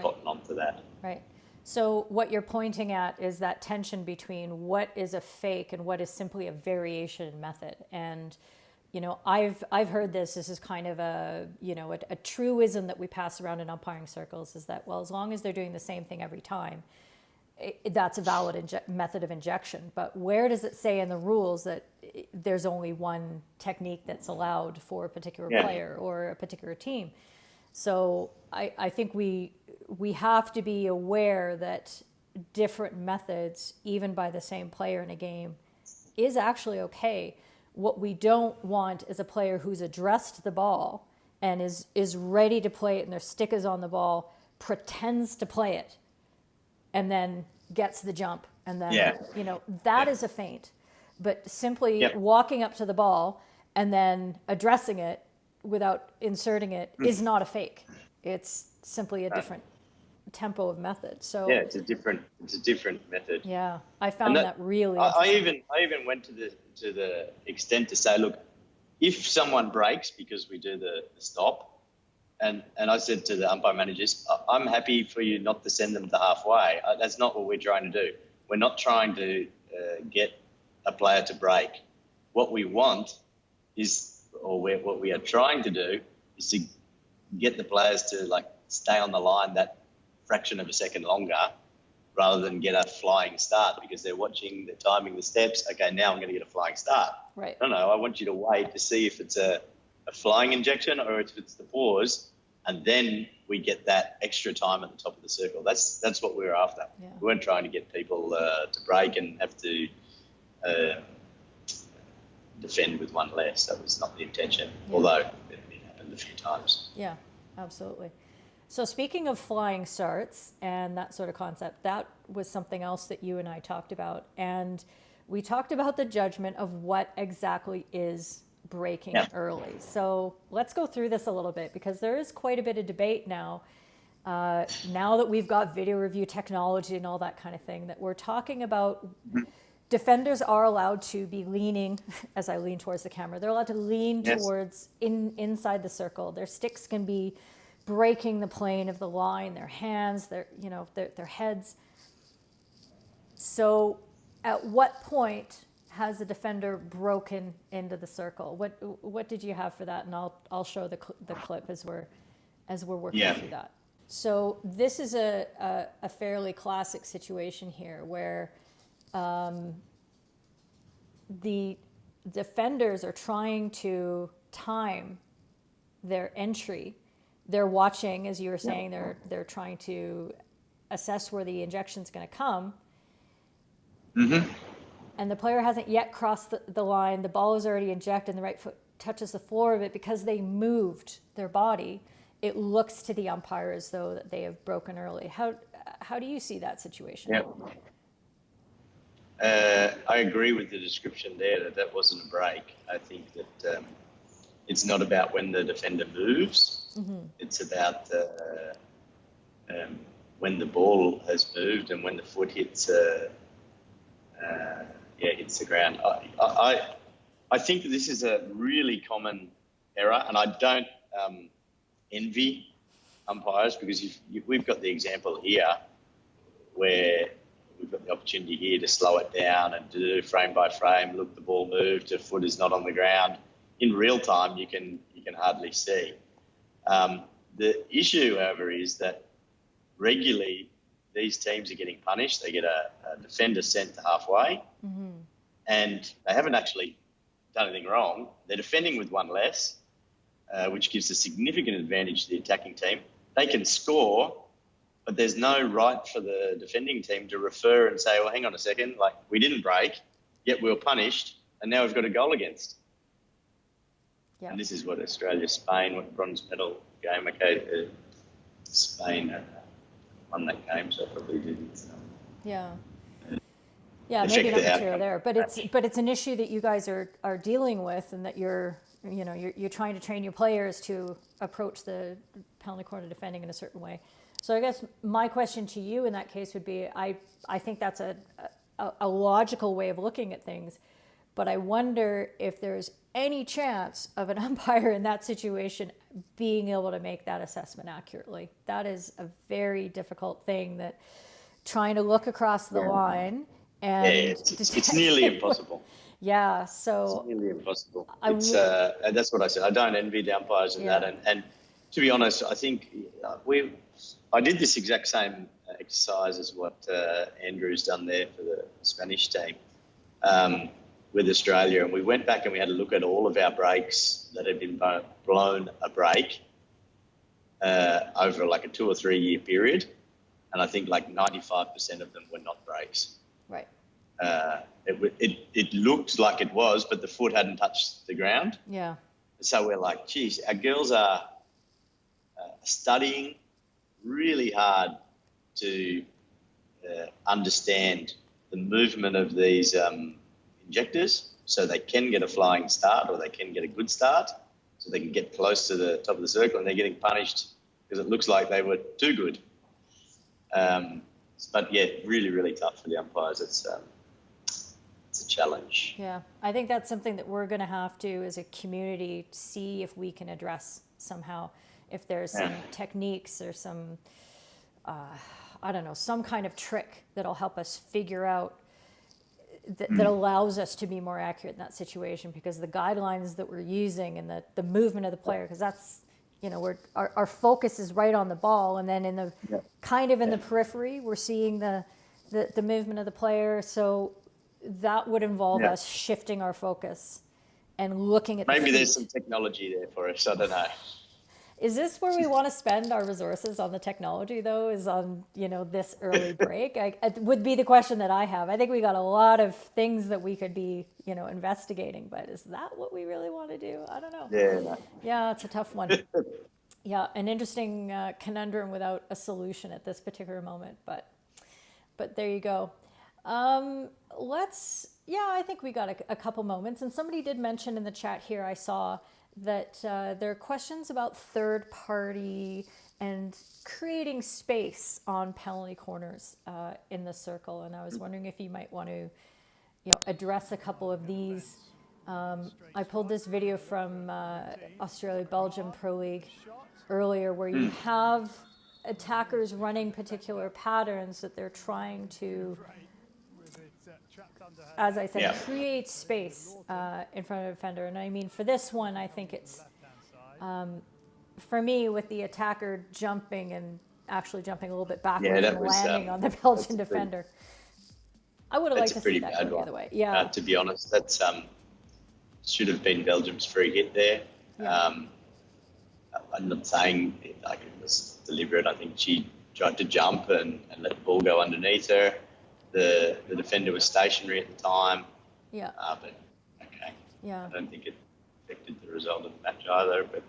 cotton on to that. Right. So what you're pointing at is that tension between what is a fake and what is simply a variation method. And, I've heard this is kind of a truism that we pass around in umpiring circles is that, well, as long as they're doing the same thing every time, that's a valid method of injection. But where does it say in the rules that there's only one technique that's allowed for a particular player or a particular team? So I think we have to be aware that different methods, even by the same player in a game, is actually okay. What we don't want is a player who's addressed the ball and is ready to play it and their stick is on the ball, pretends to play it, and then gets the jump. And then, that is a feint. But simply walking up to the ball and then addressing it without inserting it is not a fake. It's simply a different tempo of method. So it's a different method. Yeah, I found that really. I even went to the extent to say, look, if someone breaks because we do the stop, and I said to the umpire managers, I'm happy for you not to send them to halfway. That's not what we're trying to do. We're not trying to get a player to break. What we want is, what we are trying to do is to get the players to stay on the line that fraction of a second longer rather than get a flying start because they're watching, they're timing the steps. Okay, now I'm going to get a flying start. Right. No, I want you to wait to see if it's a flying injection or if it's the pause, and then we get that extra time at the top of the circle. That's what we were after. Yeah. We weren't trying to get people to break and have to defend with one less. That was not the intention, although it happened a few times. Yeah, absolutely. So speaking of flying starts and that sort of concept, that was something else that you and I talked about. And we talked about the judgment of what exactly is breaking early. So let's go through this a little bit because there is quite a bit of debate now. Now that we've got video review technology and all that kind of thing, that we're talking about defenders are allowed to be leaning, as I lean towards the camera, they're allowed to lean towards inside the circle. Their sticks can be breaking the plane of the line, their hands, their heads. So at what point has a defender broken into the circle? What did you have for that? And I'll show the clip as we're working through that. So this is a fairly classic situation here where the defenders are trying to time their entry. They're watching, as you were saying, they're trying to assess where the injection's going to come. Mm-hmm. And the player hasn't yet crossed the line. The ball is already injected and the right foot touches the floor of it. Because they moved their body, it looks to the umpire as though that they have broken early. How do you see that situation? I agree with the description there that wasn't a break. I think that it's not about when the defender moves. Mm-hmm. It's about when the ball has moved and when the foot hits hits the ground. I think that this is a really common error, and I don't envy umpires because we've got the example here where we've got the opportunity here to slow it down and to do frame by frame, look, the ball moved, the foot is not on the ground. In real time, you can hardly see. The issue, however, is that regularly these teams are getting punished. They get a defender sent to halfway, and they haven't actually done anything wrong. They're defending with one less, which gives a significant advantage to the attacking team. They can score but there's no right for the defending team to refer and say, well, hang on a second, like we didn't break, yet we were punished, and now we've got a goal against. Yeah. And this is what Australia-Spain, what bronze medal game, okay, Spain won that game, so probably didn't. Yeah. Yeah, maybe not material there, but it's an issue that you guys are dealing with, and that you're trying to train your players to approach the penalty corner defending in a certain way. So I guess my question to you in that case would be, I think that's a logical way of looking at things, but I wonder if there's any chance of an umpire in that situation being able to make that assessment accurately. That is a very difficult thing, that trying to look across the line and it's nearly impossible. Yeah, so it's nearly impossible. That's what I said. I don't envy the umpires in that, and to be honest, I think I did this exact same exercise as what Andrew's done there for the Spanish team with Australia, and we went back and we had a look at all of our breaks that had been blown a break over like a 2 or 3 year period, and I think like 95% of them were not breaks. Right. It looked like it was, but the foot hadn't touched the ground. Yeah. So we're like, geez, our girls are studying really hard to understand the movement of these injectors, so they can get a flying start, or they can get a good start, so they can get close to the top of the circle, and they're getting punished because it looks like they were too good. But yeah, really, really tough for the umpires. It's a challenge. Yeah, I think that's something that we're going to have to, as a community, see if we can address somehow. If there's some techniques or some, I don't know, some kind of trick that'll help us figure out, that allows us to be more accurate in that situation, because the guidelines that we're using and the movement of the player, because that's, our focus is right on the ball, and then in the kind of in the periphery, we're seeing the movement of the player. So that would involve us shifting our focus and looking at maybe there's some technology there for us. I don't know. Is this where we want to spend our resources on the technology, though, is on, this early break? It would be the question that I have. I think we got a lot of things that we could be, investigating, but is that what we really want to do? I don't know. Yeah. No. Yeah, it's a tough one. Yeah, an interesting conundrum without a solution at this particular moment, but there you go. I think we got a couple moments, and somebody did mention in the chat here, I saw that there are questions about third party and creating space on penalty corners in the circle, and I was wondering if you might want to address a couple of these. I pulled this video from Australia Belgium Pro League earlier, where you have attackers running particular patterns that they're trying to, as I said, create space in front of the defender. And I mean, for this one, I think it's, for me, with the attacker jumping and actually jumping a little bit backwards and landing on the Belgian defender. I would have liked to see that go the other way. Yeah. To be honest, that's should have been Belgium's free hit there. Yeah. I'm not saying it was deliberate. I think she tried to jump and let the ball go underneath her. The defender was stationary at the time. Yeah. But okay. Yeah. I don't think it affected the result of the match either, but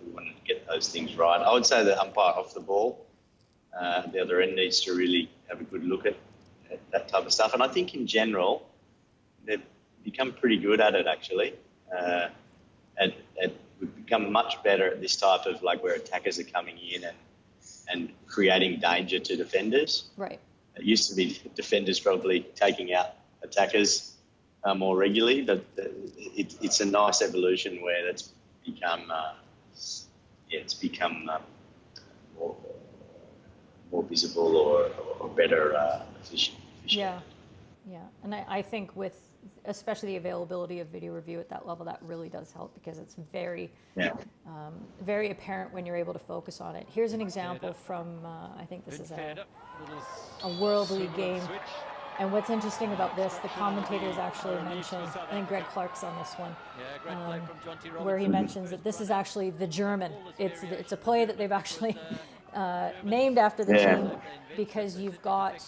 we wanted to get those things right. I would say the umpire off the ball, the other end, needs to really have a good look at that type of stuff. And I think in general, they've become pretty good at it, actually. We've become much better at this type of, like, where attackers are coming in and creating danger to defenders. Right. It used to be defenders probably taking out attackers more regularly, but it's a nice evolution where it's become more visible or better efficient. Yeah, and I think with especially the availability of video review at that level, that really does help, because it's very apparent when you're able to focus on it. Here's an example from I think this is a World League game. And what's interesting about this, the commentators actually mentioned, I think Greg Clark's on this one, where he mentions that this is actually the German. It's a play that they've actually named after the Yeah. team because you've got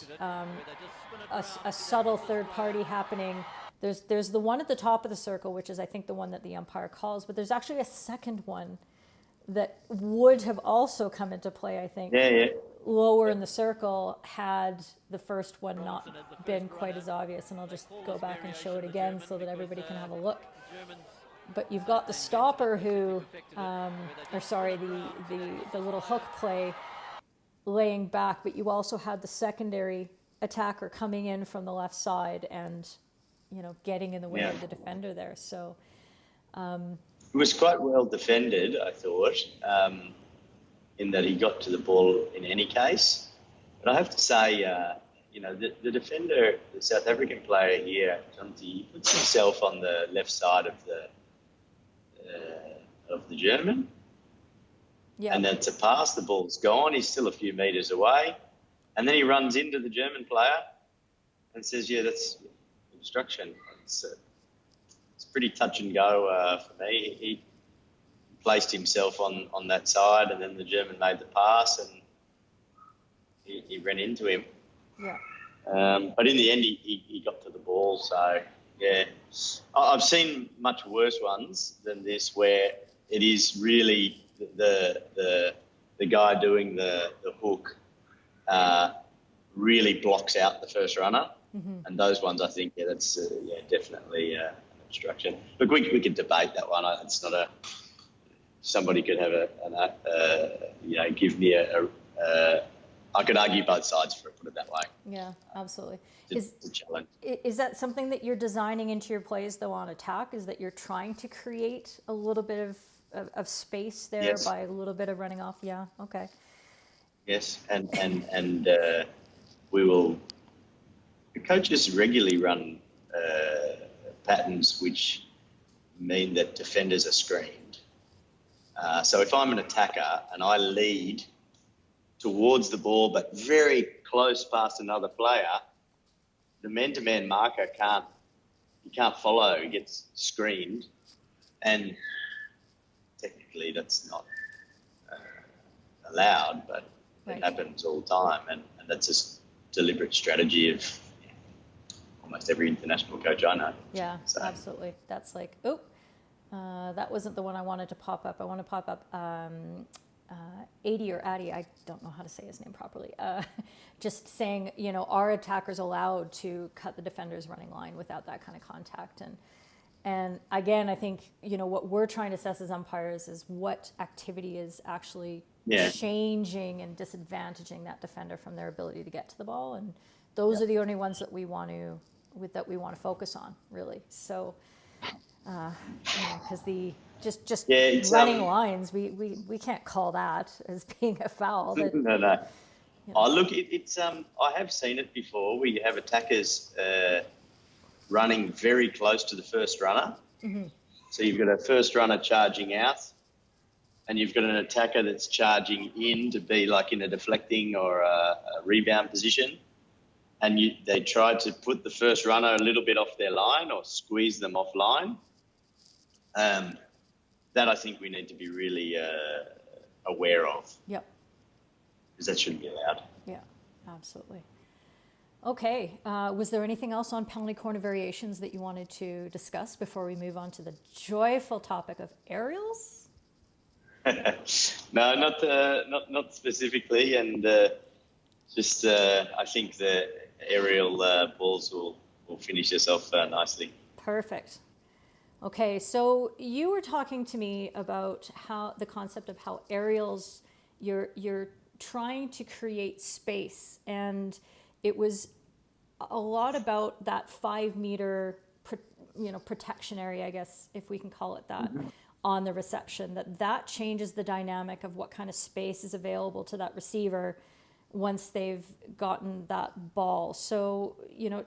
a subtle third party happening. There's the one at the top of the circle, which is I think the one that the umpire calls, but there's actually a second one that would have also come into play, I think, Yeah. lower in the circle had the first one not been quite as obvious. And I'll just go back and show it again so that everybody can have a look. But you've got the stopper who, the little hook play laying back, but you also had the secondary attacker coming in from the left side and, getting in the way of the defender there. So it was quite well defended, I thought, in that he got to the ball in any case. But I have to say, the defender, the South African player here, he puts himself on the left side of the German. yeah, And then to pass, the ball's gone. He's still a few metres away. And then he runs into the German player and says, yeah, that's obstruction. It's pretty touch and go for me. He placed himself on that side, and then the German made the pass and he ran into him. yeah, But in the end, he got to the ball. So, yeah, I've seen much worse ones than this where it is really the guy doing the hook really blocks out the first runner. Mm-hmm. And those ones, I think, that's definitely an obstruction. Look, we could debate that one. It's not somebody could have give me I could argue both sides for it, put it that way. yeah, absolutely. It's a challenge. Is that something that you're designing into your plays, though, on attack? Is that you're trying to create a little bit of space there Yes. by a little bit of running off? Yeah, okay. Yes, and we will. The coaches regularly run patterns which mean that defenders are screened. So if I'm an attacker and I lead towards the ball but very close past another player, the man-to-man marker can't follow. He gets screened, and technically that's not allowed, but Right. it happens all the time, and that's a deliberate strategy of almost every international coach I know. Yeah, So, absolutely. That's like, that wasn't the one I wanted to pop up. I want to pop up Adi or Addy, I don't know how to say his name properly, just saying, are attackers allowed to cut the defender's running line without that kind of contact? And again, I think, what we're trying to assess as umpires is what activity is actually changing and disadvantaging that defender from their ability to get to the ball. And those are the only ones that we want to focus on, really. So, because just running lines, we can't call that as being a foul. No. Oh, look, it's I have seen it before. We have attackers running very close to the first runner. Mm-hmm. So you've got a first runner charging out, and you've got an attacker that's charging in to be like in a deflecting or a rebound position. And they try to put the first runner a little bit off their line or squeeze them off line. That I think we need to be really aware of. Yep. Because that shouldn't be allowed. Yeah, absolutely. Okay. Was there anything else on penalty corner variations that you wanted to discuss before we move on to the joyful topic of aerials? No, not specifically, and just I think the aerial balls will finish us off nicely. Perfect. Okay, so you were talking to me about how the concept of how aerials, you're trying to create space, and it was a lot about that 5 meter, protection area, I guess, if we can call it that, mm-hmm. on the reception, that changes the dynamic of what kind of space is available to that receiver once they've gotten that ball. So,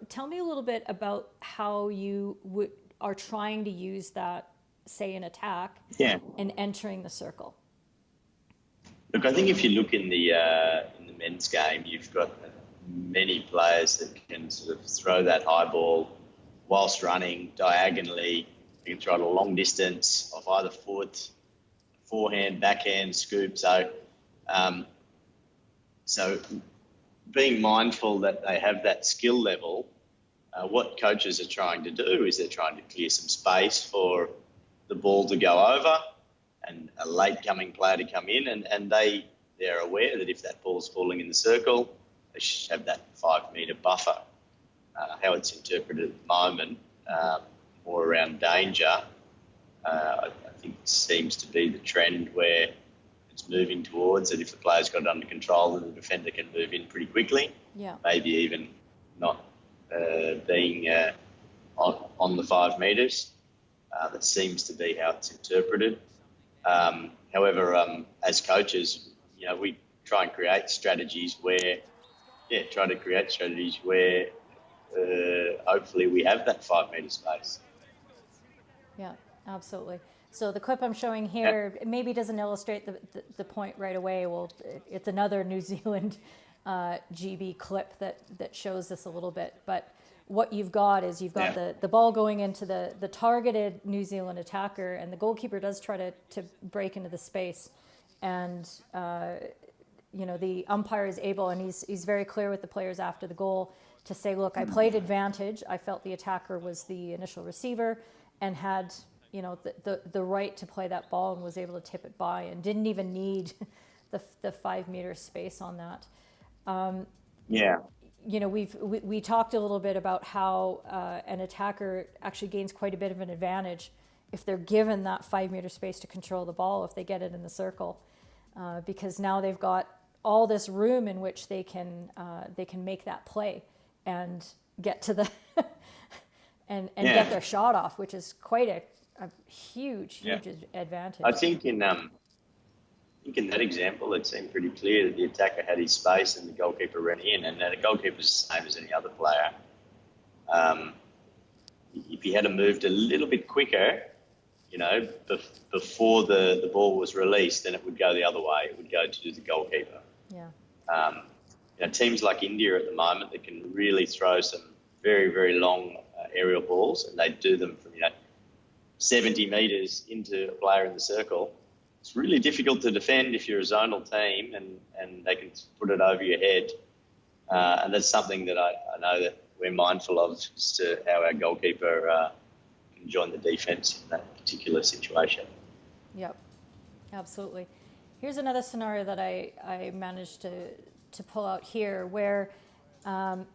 tell me a little bit about how you are trying to use that, say, in attack and entering the circle. Look, I think if you look in the men's game, you've got many players that can sort of throw that high ball whilst running diagonally. You can throw it a long distance off either foot, forehand, backhand, scoop. So So being mindful that they have that skill level, what coaches are trying to do is they're trying to clear some space for the ball to go over and a late coming player to come in, and they're aware that if that ball's falling in the circle, they should have that 5 metre buffer. How it's interpreted at the moment, more around danger, I think seems to be the trend where it's moving towards that if the player's got it under control, then the defender can move in pretty quickly. Yeah. Maybe even not being on the 5 metres. That seems to be how it's interpreted. However, as coaches, we try and create strategies where hopefully we have that 5 metre space. Yeah, absolutely. So the clip I'm showing here maybe doesn't illustrate the point right away. Well, it's another New Zealand GB clip that shows this a little bit. But what you've got is the ball going into the targeted New Zealand attacker, and the goalkeeper does try to break into the space. And, the umpire is able, and he's very clear with the players after the goal to say, look, I played advantage. I felt the attacker was the initial receiver and had, the right to play that ball and was able to tip it by and didn't even need the 5 meter space on that. We talked a little bit about how an attacker actually gains quite a bit of an advantage if they're given that 5 meter space to control the ball, if they get it in the circle, because now they've got all this room in which they can make that play and get to the and get their shot off, which is quite a huge advantage. I think in that example, it seemed pretty clear that the attacker had his space and the goalkeeper ran in, and the goalkeeper's the same as any other player. If he had moved a little bit quicker, before the ball was released, then it would go the other way. It would go to the goalkeeper. Yeah. Teams like India at the moment that can really throw some very, very long aerial balls, and they do them from 70 metres into a player in the circle. It's really difficult to defend if you're a zonal team and they can put it over your head. And that's something that I know that we're mindful of as to how our goalkeeper can join the defence in that particular situation. Yep, absolutely. Here's another scenario that I managed to pull out here where, and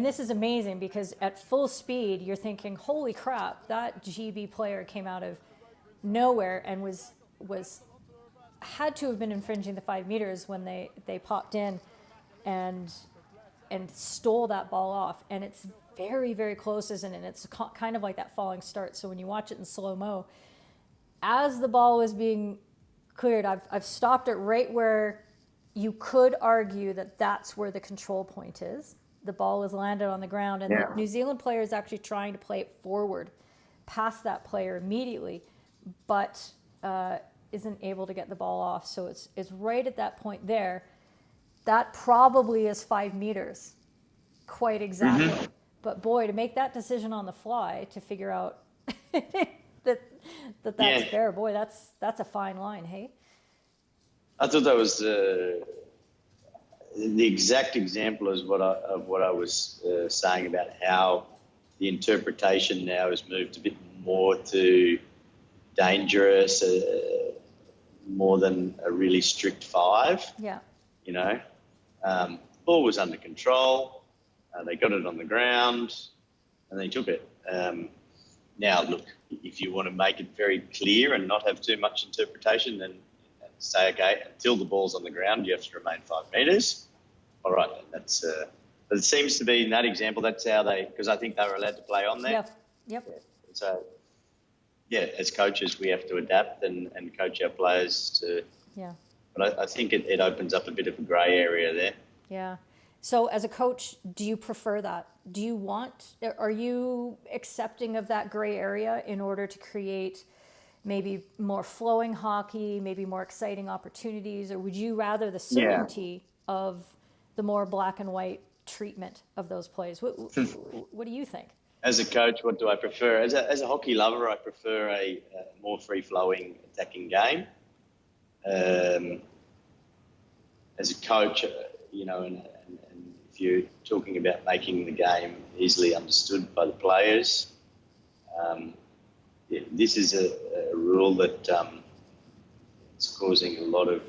this is amazing because at full speed, you're thinking, holy crap, that GB player came out of nowhere and had to have been infringing the 5 meters when they popped in and stole that ball off. And it's very, very close, isn't it? It's kind of like that falling start. So when you watch it in slow-mo, as the ball was being cleared, I've stopped it right where you could argue that that's where the control point is. The ball is landed on the ground, and the New Zealand player is actually trying to play it forward past that player immediately, but isn't able to get the ball off. So it's right at that point there. That probably is 5 meters, quite exactly. Mm-hmm. But boy, to make that decision on the fly to figure out that's fair, boy, that's a fine line, hey? I thought that was the exact example of what I was saying about how the interpretation now has moved a bit more to dangerous, more than a really strict 5. Yeah. Ball was under control. They got it on the ground, and they took it. Now, look, if you want to make it very clear and not have too much interpretation, then say, okay, until the ball's on the ground, you have to remain 5 meters. All right, that's. But it seems to be in that example, that's how because I think they were allowed to play on there. Yep. So, as coaches, we have to adapt and coach our players to. Yeah. But I think it opens up a bit of a grey area there. Yeah. So as a coach, do you prefer that? Are you accepting of that gray area in order to create maybe more flowing hockey, maybe more exciting opportunities, or would you rather the certainty of the more black and white treatment of those plays? What do you think? As a coach, what do I prefer? As a hockey lover, I prefer a more free-flowing attacking game. as a coach, and if you're talking about making the game easily understood by the players, this is a rule that it's causing a lot of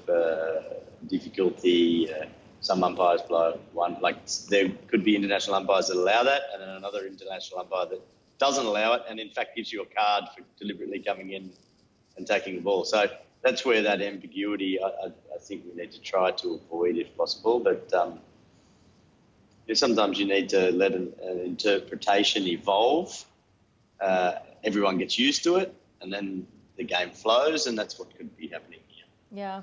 difficulty. Some umpires blow one, like there could be international umpires that allow that, and then another international umpire that doesn't allow it, and in fact gives you a card for deliberately coming in and taking the ball. So that's where that ambiguity, I think we need to try to avoid if possible. But sometimes you need to let an interpretation evolve. Everyone gets used to it, and then the game flows, and that's what could be happening here. Yeah.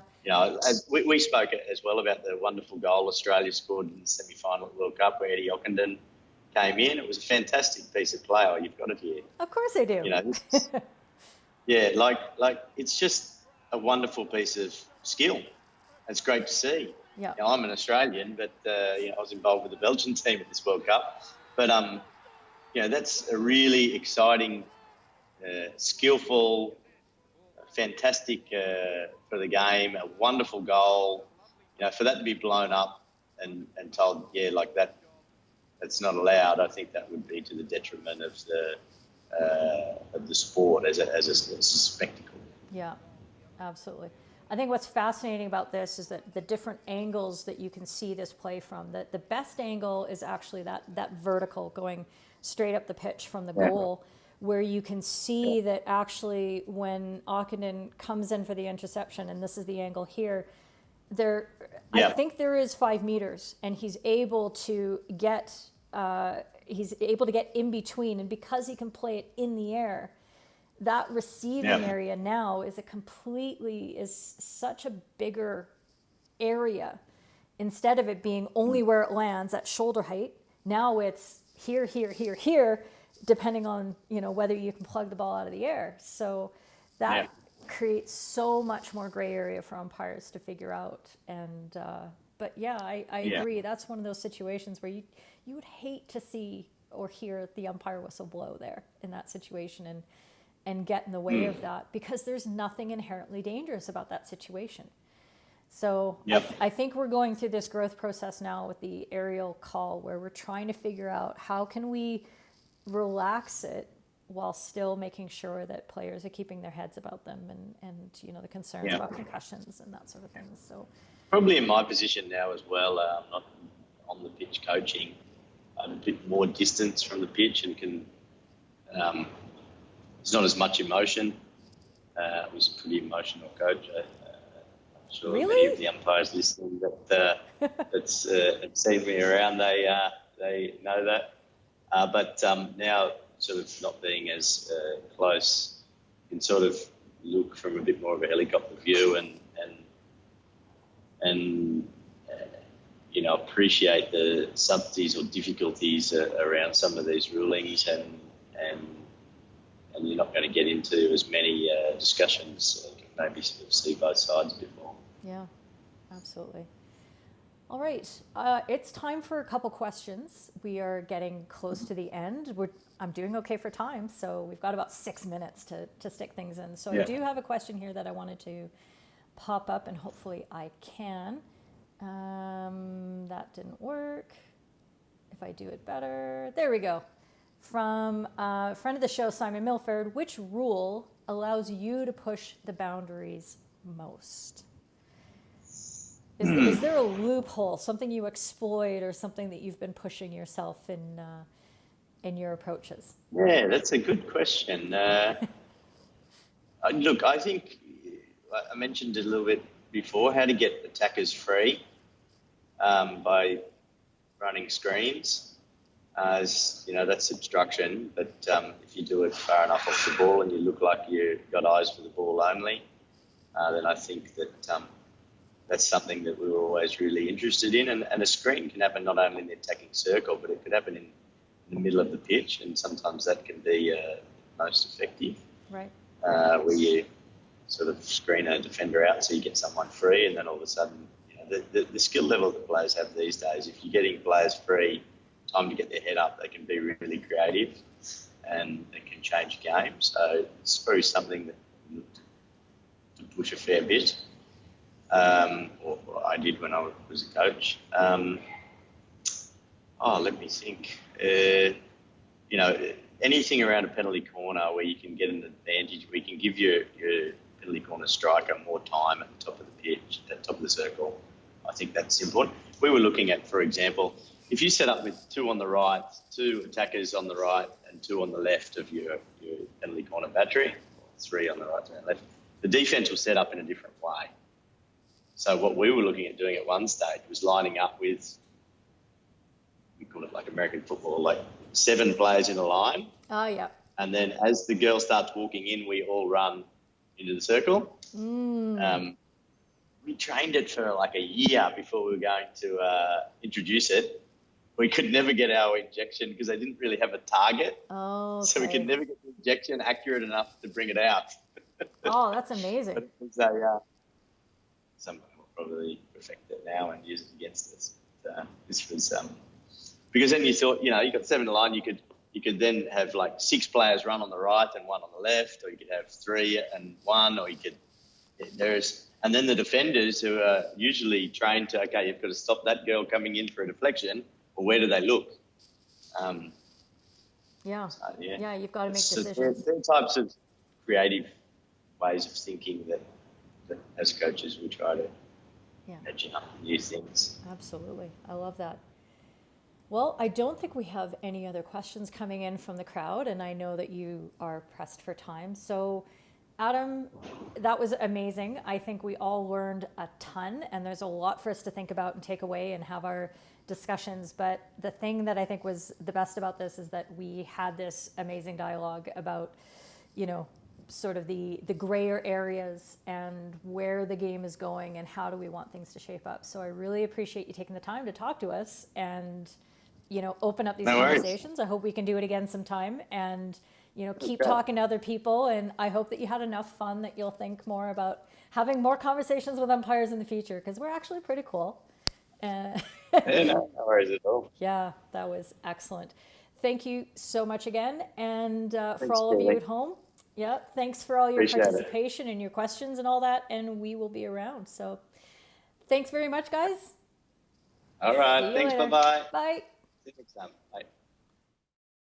As we spoke as well about the wonderful goal Australia scored in the semi-final at World Cup where Eddie Ockenden came in. It was a fantastic piece of play. Oh, you've got it here. Of course I do. Yeah, like it's just a wonderful piece of skill. It's great to see. Yeah. I'm an Australian, but I was involved with the Belgian team at this World Cup. But that's a really exciting, skillful, fantastic for the game, a wonderful goal. For that to be blown up and told, that's not allowed, I think that would be to the detriment of the sport as a spectacle. Yeah, absolutely. I think what's fascinating about this is that the different angles that you can see this play from, that the best angle is actually that vertical going straight up the pitch from the goal, where you can see that actually when Ockenden comes in for the interception, and this is the angle here, I think there is 5 meters, and he's able to get in between, and because he can play it in the air, that receiving area now is such a bigger area. Instead of it being only where it lands at shoulder height, now it's here, here, here, here, depending on whether you can plug the ball out of the air. So that creates so much more gray area for umpires to figure out. And but I agree. That's one of those situations where you would hate to see or hear the umpire whistle blow there in that situation and get in the way of that, because there's nothing inherently dangerous about that situation. So I think we're going through this growth process now with the aerial call, where we're trying to figure out how can we relax it while still making sure that players are keeping their heads about them and the concerns about concussions and that sort of thing. So probably in my position now as well, I'm not on the pitch coaching. I'm a bit more distance from the pitch and can there's not as much emotion. It was a pretty emotional coach. I'm sure many of the umpires listening that's seen me around, they know that. But now, sort of not being as close, can sort of look from a bit more of a helicopter view and appreciate the subtleties or difficulties around some of these rulings, and you're not going to get into as many discussions. You can maybe sort of see both sides a bit more. Yeah, absolutely. All right, it's time for a couple questions. We are getting close to the end. I'm doing okay for time, so we've got about 6 minutes to stick things in. So I do have a question here that I wanted to pop up, and hopefully I can. That didn't work. If I do it better, there we go. From a friend of the show, Simon Milford, which rule allows you to push the boundaries most? Is there a loophole, something you exploit, or something that you've been pushing yourself in your approaches? Yeah, that's a good question. Look, I think I mentioned it a little bit before, how to get attackers free by running screens. That's obstruction, but if you do it far enough off the ball and you look like you've got eyes for the ball only, then I think that that's something that we were always really interested in. And a screen can happen not only in the attacking circle, but it could happen in the middle of the pitch, and sometimes that can be most effective. Right. Where you sort of screen a defender out so you get someone free, and then all of a sudden, the skill level that players have these days, if you're getting players free, time to get their head up, they can be really creative and it can change games. So it's probably something that we look to push a fair bit. or I did when I was a coach. Let me think. Anything around a penalty corner where you can get an advantage, we can give your penalty corner striker more time at the top of the pitch, at the top of the circle. I think that's important. We were looking at, for example, if you set up with 2 on the right, 2 attackers on the right and 2 on the left of your penalty corner battery, or 3 on the right and left, the defence will set up in a different way. So what we were looking at doing at one stage was lining up with, we call it like American football, like 7 players in a line. Oh, yeah. And then as the girl starts walking in, we all run into the circle. We trained it for like a year before we were going to introduce it. We could never get our injection because they didn't really have a target. Oh, okay. So we could never get the injection accurate enough to bring it out. Oh, that's amazing. But it was someone will probably perfect it now and use it against us. This was because then you thought, you got 7 in the line, you could then have like 6 players run on the right and 1 on the left, or you could have 3 and 1, or you could and then the defenders who are usually trained to, okay, you've got to stop that girl coming in for a deflection, or where do they look? Yeah, you've got to make decisions. There are types of creative ways of thinking that as coaches we try to imagine up new things. Absolutely. I love that. Well, I don't think we have any other questions coming in from the crowd, and I know that you are pressed for time. So, Adam, that was amazing. I think we all learned a ton, and there's a lot for us to think about and take away and have our discussions. But the thing that I think was the best about this is that we had this amazing dialogue about, sort of the grayer areas and where the game is going and how do we want things to shape up. So I really appreciate you taking the time to talk to us and, open up these conversations. I hope we can do it again sometime and, keep talking to other people. And I hope that you had enough fun that you'll think more about having more conversations with umpires in the future, because we're actually pretty cool. No worries at all. Yeah, that was excellent. Thank you so much again. And for all of you at home, thanks for all your participation and your questions and all that. And we will be around. So thanks very much, guys. All right. Thanks. Bye-bye. Bye. See you next time. Bye.